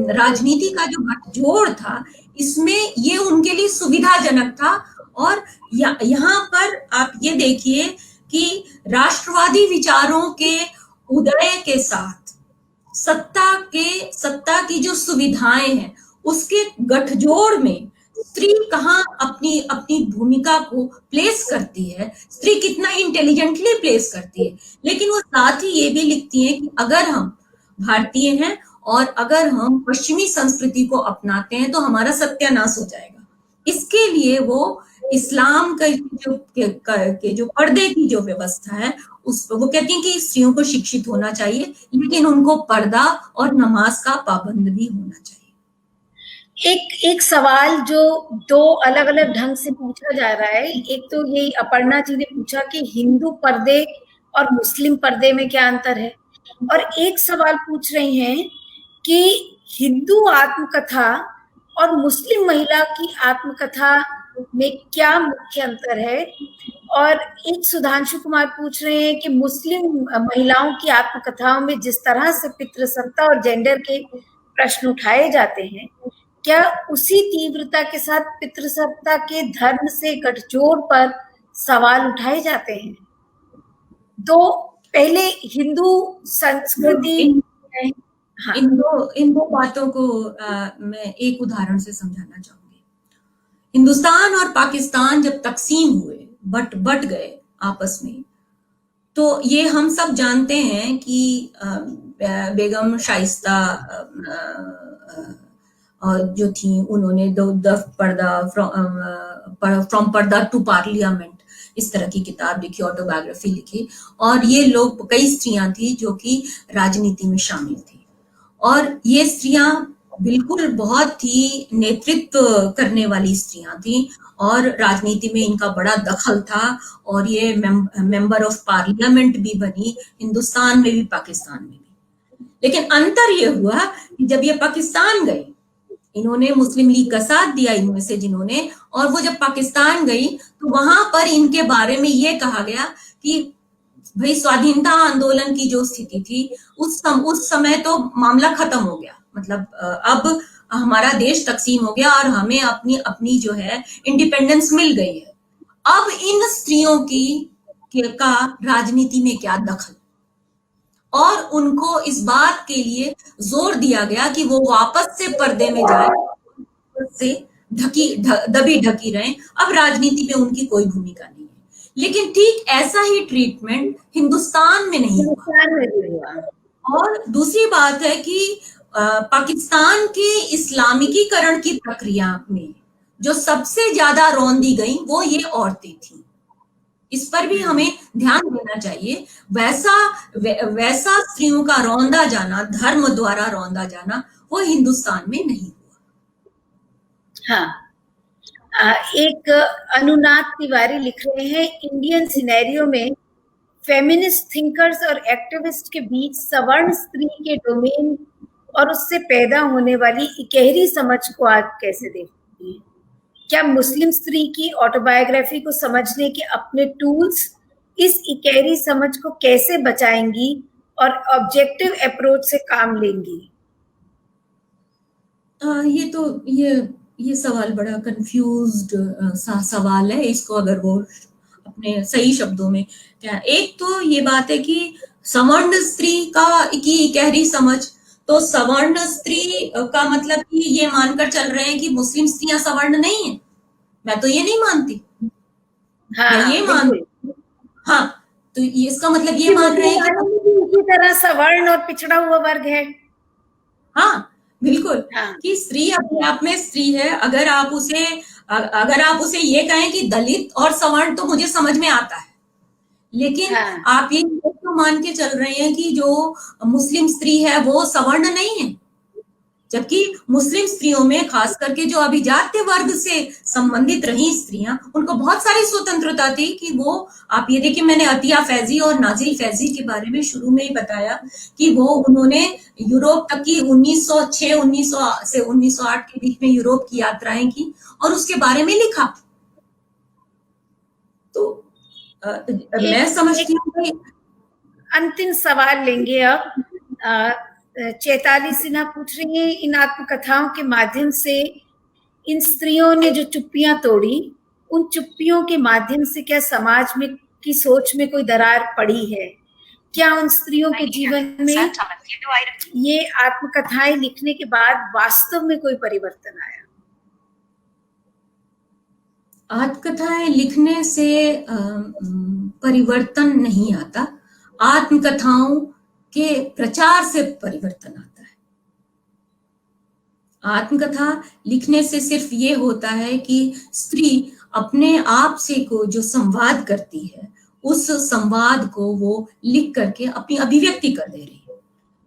राजनीति का जो गठजोड़ था, इसमें ये उनके लिए सुविधाजनक था। और यहाँ पर आप ये देखिए कि राष्ट्रवादी विचारों के उदय के साथ सत्ता की जो सुविधाएं हैं उसके गठजोड़ में स्त्री कहाँ अपनी अपनी भूमिका को प्लेस करती है, स्त्री कितना इंटेलिजेंटली प्लेस करती है। लेकिन वो साथ ही ये भी लिखती है कि अगर हम भारतीय हैं और अगर हम पश्चिमी संस्कृति को अपनाते हैं तो हमारा सत्यानाश हो जाएगा। इसके लिए वो इस्लाम का जो पर्दे की जो व्यवस्था है उस पर वो कहती हैं कि स्त्रियों को शिक्षित होना चाहिए, लेकिन उनको पर्दा और नमाज का पाबंद भी होना चाहिए। एक सवाल जो दो अलग अलग ढंग से पूछा जा रहा है, एक तो यही अपर्णा जी ने पूछा कि हिंदू पर्दे और मुस्लिम पर्दे में क्या अंतर है, और एक सवाल पूछ रही हैं कि हिंदू आत्मकथा और मुस्लिम महिला की आत्मकथा में क्या मुख्य अंतर है। और एक सुधांशु कुमार पूछ रहे हैं कि मुस्लिम महिलाओं की आत्मकथाओं में जिस तरह से पितृसत्ता और जेंडर के प्रश्न उठाए जाते हैं, क्या उसी तीव्रता के साथ पितृसत्ता के धर्म से गठजोड़ पर सवाल उठाए जाते हैं? तो पहले हिंदू संस्कृति हाँ। इन दो बातों को मैं एक उदाहरण से समझाना चाहूंगी। हिंदुस्तान और पाकिस्तान जब तकसीम हुए, बट गए आपस में, तो ये हम सब जानते हैं कि बेगम शाइस्ता जो थी, उन्होंने फ्रॉम पर्दा टू पार्लियामेंट इस तरह की किताब लिखी, ऑटोबायोग्राफी लिखी। और ये लोग, कई स्त्रियां थी जो कि राजनीति में शामिल थी, और ये स्त्रियां बिल्कुल बहुत ही नेतृत्व करने वाली स्त्रियां थी और राजनीति में इनका बड़ा दखल था, और ये मेंबर ऑफ पार्लियामेंट भी बनी, हिंदुस्तान में भी पाकिस्तान में भी। लेकिन अंतर ये हुआ कि जब ये पाकिस्तान गई, इन्होंने मुस्लिम लीग का साथ दिया इनमें से जिन्होंने, और वो जब पाकिस्तान गई तो वहां पर इनके बारे में ये कहा गया कि भाई स्वाधीनता आंदोलन की जो स्थिति थी उस समय तो मामला खत्म हो गया, मतलब अब हमारा देश तकसीम हो गया और हमें अपनी जो है इंडिपेंडेंस मिल गई है। अब इन स्त्रियों का राजनीति में क्या दखल, और उनको इस बात के लिए जोर दिया गया कि वो वापस से पर्दे में जाए, से दबी ढकी रहें, अब राजनीति में उनकी कोई भूमिका नहीं है। लेकिन ठीक ऐसा ही ट्रीटमेंट हिंदुस्तान में नहीं हुआ। और दूसरी बात है कि पाकिस्तान के इस्लामिकीकरण की प्रक्रिया में जो सबसे ज्यादा रौंदी गई वो ये औरतें थी। इस पर भी हमें ध्यान देना चाहिए। वैसा स्त्रियों का रौंदा जाना, धर्म द्वारा रौंदा जाना, वो हिंदुस्तान में नहीं हुआ। हाँ, एक अनुनाथ तिवारी लिख रहे हैं, इंडियन सिनेरियो में फेमिनिस्ट थिंकर्स और एक्टिविस्ट के बीच सवर्ण स्त्री के डोमेन और उससे पैदा होने वाली इकहरी समझ को आप कैसे देखती हैं? क्या मुस्लिम स्त्री की ऑटोबायोग्राफी को समझने के अपने टूल्स इस इकेरी समझ को कैसे बचाएंगी और ऑब्जेक्टिव अप्रोच से काम लेंगी? ये सवाल बड़ा कंफ्यूज्ड सा सवाल है। इसको अगर वो अपने सही शब्दों में क्या, एक तो ये बात है कि सवर्ण स्त्री की गहरी समझ, तो सवर्ण स्त्री का मतलब कि ये मानकर चल रहे हैं कि मुस्लिम स्त्रियां सवर्ण नहीं है। मैं तो ये नहीं मानती। मैं ये मान हाँ, तो इसका मतलब ये मान रहे हैं कि इसी तरह सवर्ण और पिछड़ा हुआ वर्ग है। हाँ, बिल्कुल। हाँ। कि स्त्री अपने आप में स्त्री है। अगर आप उसे ये कहें कि दलित और सवर्ण, तो मुझे समझ में आता है। लेकिन हाँ। आप ये तो मान के चल रहे हैं कि जो मुस्लिम स्त्री है वो सवर्ण नहीं है, जबकि मुस्लिम स्त्रियों में खास करके जो अभिजात्य वर्ग से संबंधित रही स्त्रियां, उनको बहुत सारी स्वतंत्रता थी कि वो, आप ये देखिए, मैंने अतिया फैजी और नाजिल फैजी के बारे में शुरू में ही बताया कि उन्होंने यूरोप तक की 1906 से 1908 के बीच में यूरोप की यात्राएं की और उसके बारे में लिखा। तो मैं समझती हूँ कि अंतिम सवाल लेंगे अब। चैताली सिन्हा पूछ रही है, इन आत्मकथाओं के माध्यम से इन स्त्रियों ने जो चुप्पियां तोड़ी, उन चुप्पियों के माध्यम से क्या समाज में की सोच में कोई दरार पड़ी है? क्या उन स्त्रियों के जीवन में ये आत्मकथाएं लिखने के बाद वास्तव में कोई परिवर्तन आया? आत्मकथाएं लिखने से परिवर्तन नहीं आता, आत्मकथाओं के प्रचार से परिवर्तन आता है। आत्मकथा लिखने से सिर्फ ये होता है कि स्त्री अपने आप से को जो संवाद करती है, उस संवाद को वो लिख करके अपनी अभिव्यक्ति कर दे रही है।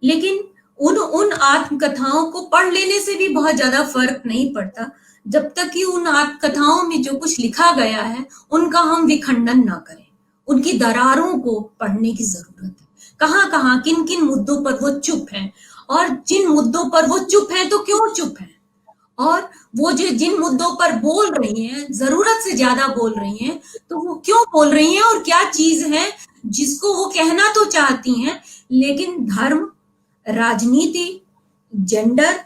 लेकिन उन आत्मकथाओं को पढ़ लेने से भी बहुत ज्यादा फर्क नहीं पड़ता, जब तक कि उन आत्मकथाओं में जो कुछ लिखा गया है उनका हम विखंडन ना करें। उनकी दरारों को पढ़ने की जरूरत है। कहाँ किन किन मुद्दों पर वो चुप हैं, और जिन मुद्दों पर वो चुप हैं तो क्यों चुप हैं, और वो जो जिन मुद्दों पर बोल रही हैं, जरूरत से ज्यादा बोल रही हैं, तो वो क्यों बोल रही हैं, और क्या चीज है जिसको वो कहना तो चाहती हैं लेकिन धर्म, राजनीति, जेंडर,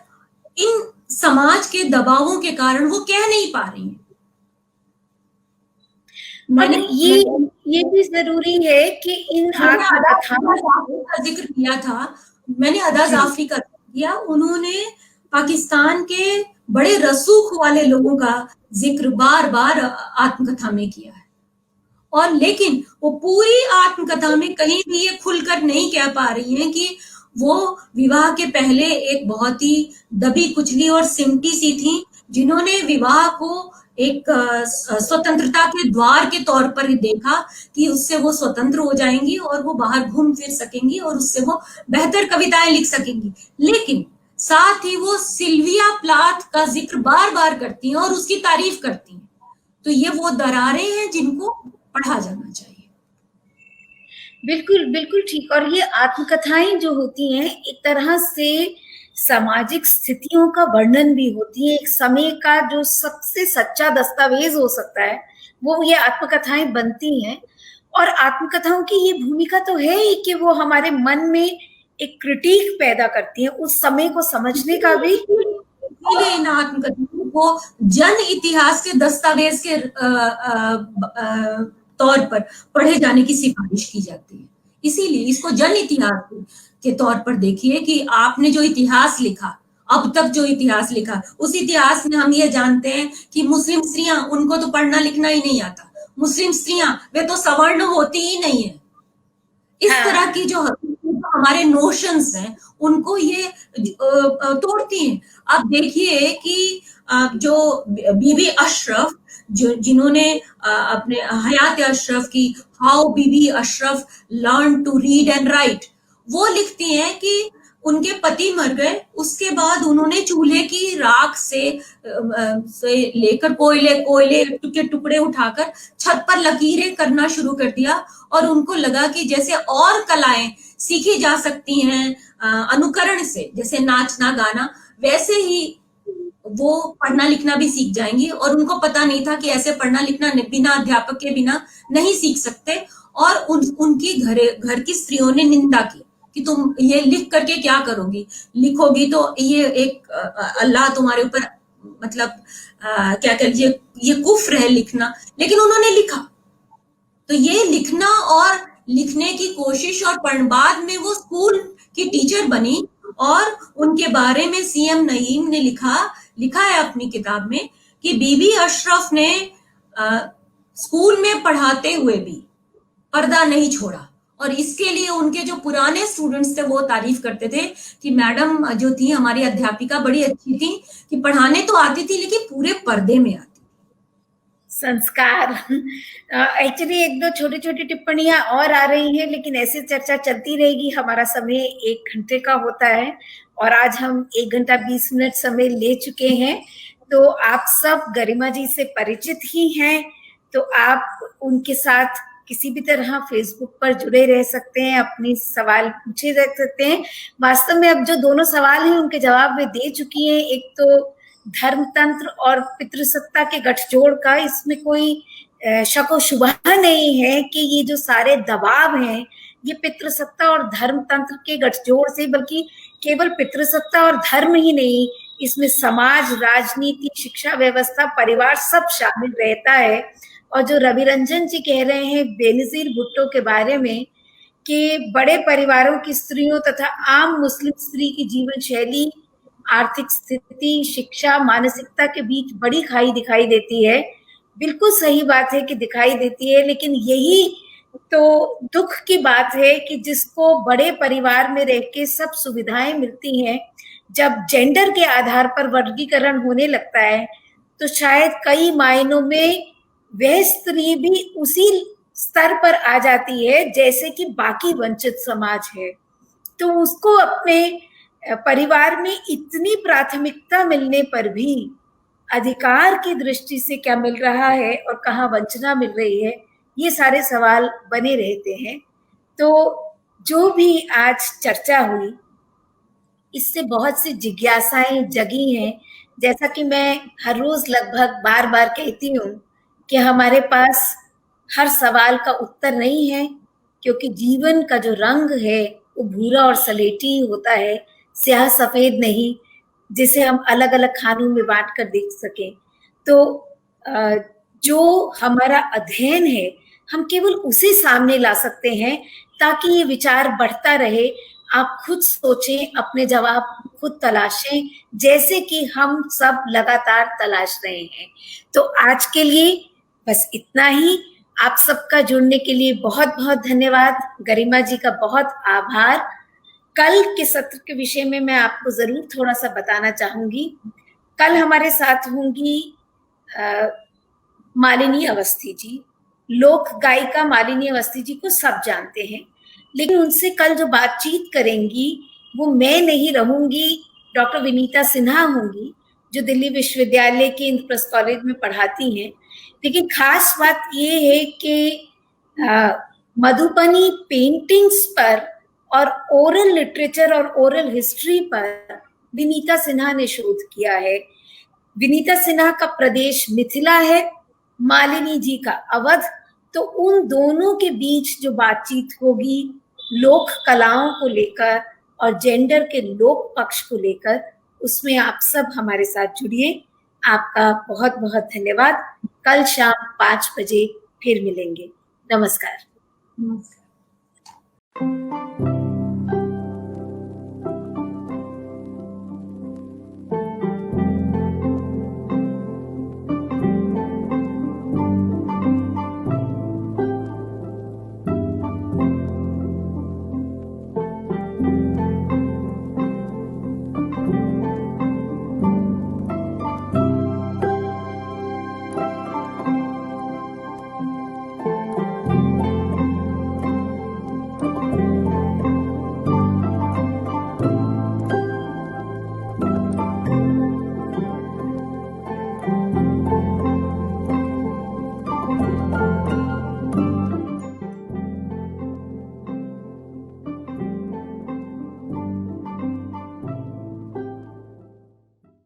इन समाज के दबावों के कारण वो कह नहीं पा रही हैं। मैंने ये भी जरूरी है कि इन आत्मकथाओं का जिक्र किया था, मैंने अदा जाफरी का किया। उन्होंने पाकिस्तान के बड़े रसूख वाले लोगों का जिक्र बार बार आत्मकथा में किया है, और लेकिन वो पूरी आत्मकथा में कहीं भी ये खुलकर नहीं कह पा रही हैं कि वो विवाह के पहले एक बहुत ही दबी कुचली और सिमटी सी थी, जिन्होंने विवाह को एक स्वतंत्रता के द्वार के तौर पर ही देखा कि उससे वो स्वतंत्र हो जाएंगी और वो बाहर घूम फिर सकेंगी और उससे वो बेहतर कविताएं लिख सकेंगी। लेकिन साथ ही वो सिल्विया प्लाथ का जिक्र बार बार करती हैं और उसकी तारीफ करती हैं। तो ये वो दरारें हैं जिनको पढ़ा जाना चाहिए। बिल्कुल बिल्कुल ठीक। और ये आत्मकथाएं जो होती हैं, एक तरह से सामाजिक स्थितियों का वर्णन भी होती है। एक समय का जो सबसे सच्चा दस्तावेज हो सकता है, वो ये आत्मकथाएं बनती हैं। और आत्मकथाओं की ये भूमिका तो है ही कि वो हमारे मन में एक क्रिटिक पैदा करती है, उस समय को समझने का भी। इन आत्मकथाओं को जन इतिहास के दस्तावेज के तौर पर पढ़े जाने की सिफारिश की जाती है। इसीलिए इसको जन इतिहास के तौर पर देखिए कि आपने जो इतिहास लिखा, अब तक जो इतिहास लिखा, उस इतिहास में हम ये जानते हैं कि मुस्लिम स्त्रियां, उनको तो पढ़ना लिखना ही नहीं आता। मुस्लिम स्त्रियां वे तो सवर्ण होती ही नहीं है। इस तरह की जो हमारे नोशंस हैं उनको ये तोड़ती हैं। आप देखिए कि जो बीबी अशरफ, जिन्होंने अपने हयात अशरफ की how Bibi Ashraf learn to read and write, वो लिखती हैं कि उनके पति मर गए, उसके बाद उन्होंने चूल्हे की राख से लेकर कोयले के टुकड़े उठाकर छत पर लकीरें करना शुरू कर दिया, और उनको लगा कि जैसे और कलाएं सीखी जा सकती हैं अनुकरण से, जैसे नाचना गाना, वैसे ही वो पढ़ना लिखना भी सीख जाएंगी, और उनको पता नहीं था कि ऐसे पढ़ना लिखना बिना अध्यापक के बिना नहीं सीख सकते। और उनकी घर की स्त्रियों ने निंदा की कि तुम ये लिख करके क्या करोगी, लिखोगी तो ये एक अल्लाह तुम्हारे ऊपर, मतलब क्या कह लीजिए, ये कुफ्र है लिखना। लेकिन उन्होंने लिखा। तो ये लिखना और लिखने की कोशिश, और बाद में वो स्कूल की टीचर बनी, और उनके बारे में सीएम नईम ने लिखा है अपनी किताब में कि बीबी अशरफ ने स्कूल में पढ़ाते हुए भी पर्दा नहीं छोड़ा। और इसके लिए उनके जो पुराने स्टूडेंट्स थे वो तारीफ करते थे कि मैडम जो थी हमारी अध्यापिका बड़ी अच्छी थी, कि पढ़ाने तो आती थी लेकिन पूरे पर्दे में आती। संस्कार। एक्चुअली एक दो छोटी छोटी टिप्पणियां और आ रही हैं, लेकिन ऐसे चर्चा चलती रहेगी। हमारा समय 1 घंटे का होता है और आज हम 1 घंटा 20 मिनट समय ले चुके हैं। तो आप सब गरिमा जी से परिचित ही हैं, तो आप उनके साथ किसी भी तरह फेसबुक पर जुड़े रह सकते हैं, अपने सवाल पूछे रह सकते हैं। वास्तव में अब जो दोनों सवाल हैं उनके जवाब वे दे चुकी हैं। एक तो धर्मतंत्र और पितृसत्ता के गठजोड़ का, इसमें कोई शक व शुबा नहीं है कि ये जो सारे दबाव हैं ये पितृसत्ता और धर्मतंत्र के गठजोड़ से, बल्कि केवल पितृसत्ता और धर्म ही नहीं, इसमें समाज, राजनीति, शिक्षा व्यवस्था, परिवार सब शामिल रहता है। और जो रवि रंजन जी कह रहे हैं बेनजीर भुट्टो के बारे में कि बड़े परिवारों की स्त्रियों तथा आम मुस्लिम स्त्री की जीवन शैली, आर्थिक स्थिति, शिक्षा, मानसिकता के बीच बड़ी खाई दिखाई देती है। बिल्कुल सही बात है कि दिखाई देती है, लेकिन यही तो दुख की बात है कि जिसको बड़े परिवार में रह के सब सुविधाएं मिलती हैं, जब जेंडर के आधार पर वर्गीकरण होने लगता है तो शायद कई मायनों में वह स्त्री भी उसी स्तर पर आ जाती है जैसे कि बाकी वंचित समाज है। तो उसको अपने परिवार में इतनी प्राथमिकता मिलने पर भी अधिकार की दृष्टि से क्या मिल रहा है और कहाँ वंचना मिल रही है, ये सारे सवाल बने रहते हैं। तो जो भी आज चर्चा हुई इससे बहुत सी जिज्ञासाएं जगी हैं। जैसा कि मैं हर रोज लगभग बार बार कहती हूँ कि हमारे पास हर सवाल का उत्तर नहीं है, क्योंकि जीवन का जो रंग है वो भूरा और सलेटी होता है, स्याह सफेद नहीं, जिसे हम अलग अलग खानों में बांट कर देख सकें। तो जो हमारा अध्ययन है हम केवल उसे सामने ला सकते हैं ताकि ये विचार बढ़ता रहे। आप खुद सोचें, अपने जवाब खुद तलाशें, जैसे कि हम सब लगातार तलाश रहे हैं। तो आज के लिए बस इतना ही। आप सबका जुड़ने के लिए बहुत बहुत धन्यवाद। गरिमा जी का बहुत आभार। कल के सत्र के विषय में मैं आपको जरूर थोड़ा सा बताना चाहूंगी। कल हमारे साथ होंगी मालिनी अवस्थी जी। लोक गायिका मालिनी अवस्थी जी को सब जानते हैं, लेकिन उनसे कल जो बातचीत करेंगी वो मैं नहीं रहूंगी, डॉक्टर विनीता सिन्हा होंगी, जो दिल्ली विश्वविद्यालय के इंद्रप्रस्थ कॉलेज में पढ़ाती हैं। लेकिन खास बात ये है कि मधुबनी पेंटिंग्स पर और ओरल लिटरेचर और ओरल हिस्ट्री पर विनीता सिन्हा ने शोध किया है। विनीता सिन्हा का प्रदेश मिथिला है, मालिनी जी का अवध। तो उन दोनों के बीच जो बातचीत होगी लोक कलाओं को लेकर और जेंडर के लोक पक्ष को लेकर, उसमें आप सब हमारे साथ जुड़िए। आपका बहुत बहुत धन्यवाद। कल शाम 5 बजे फिर मिलेंगे। नमस्कार। नमस्कार।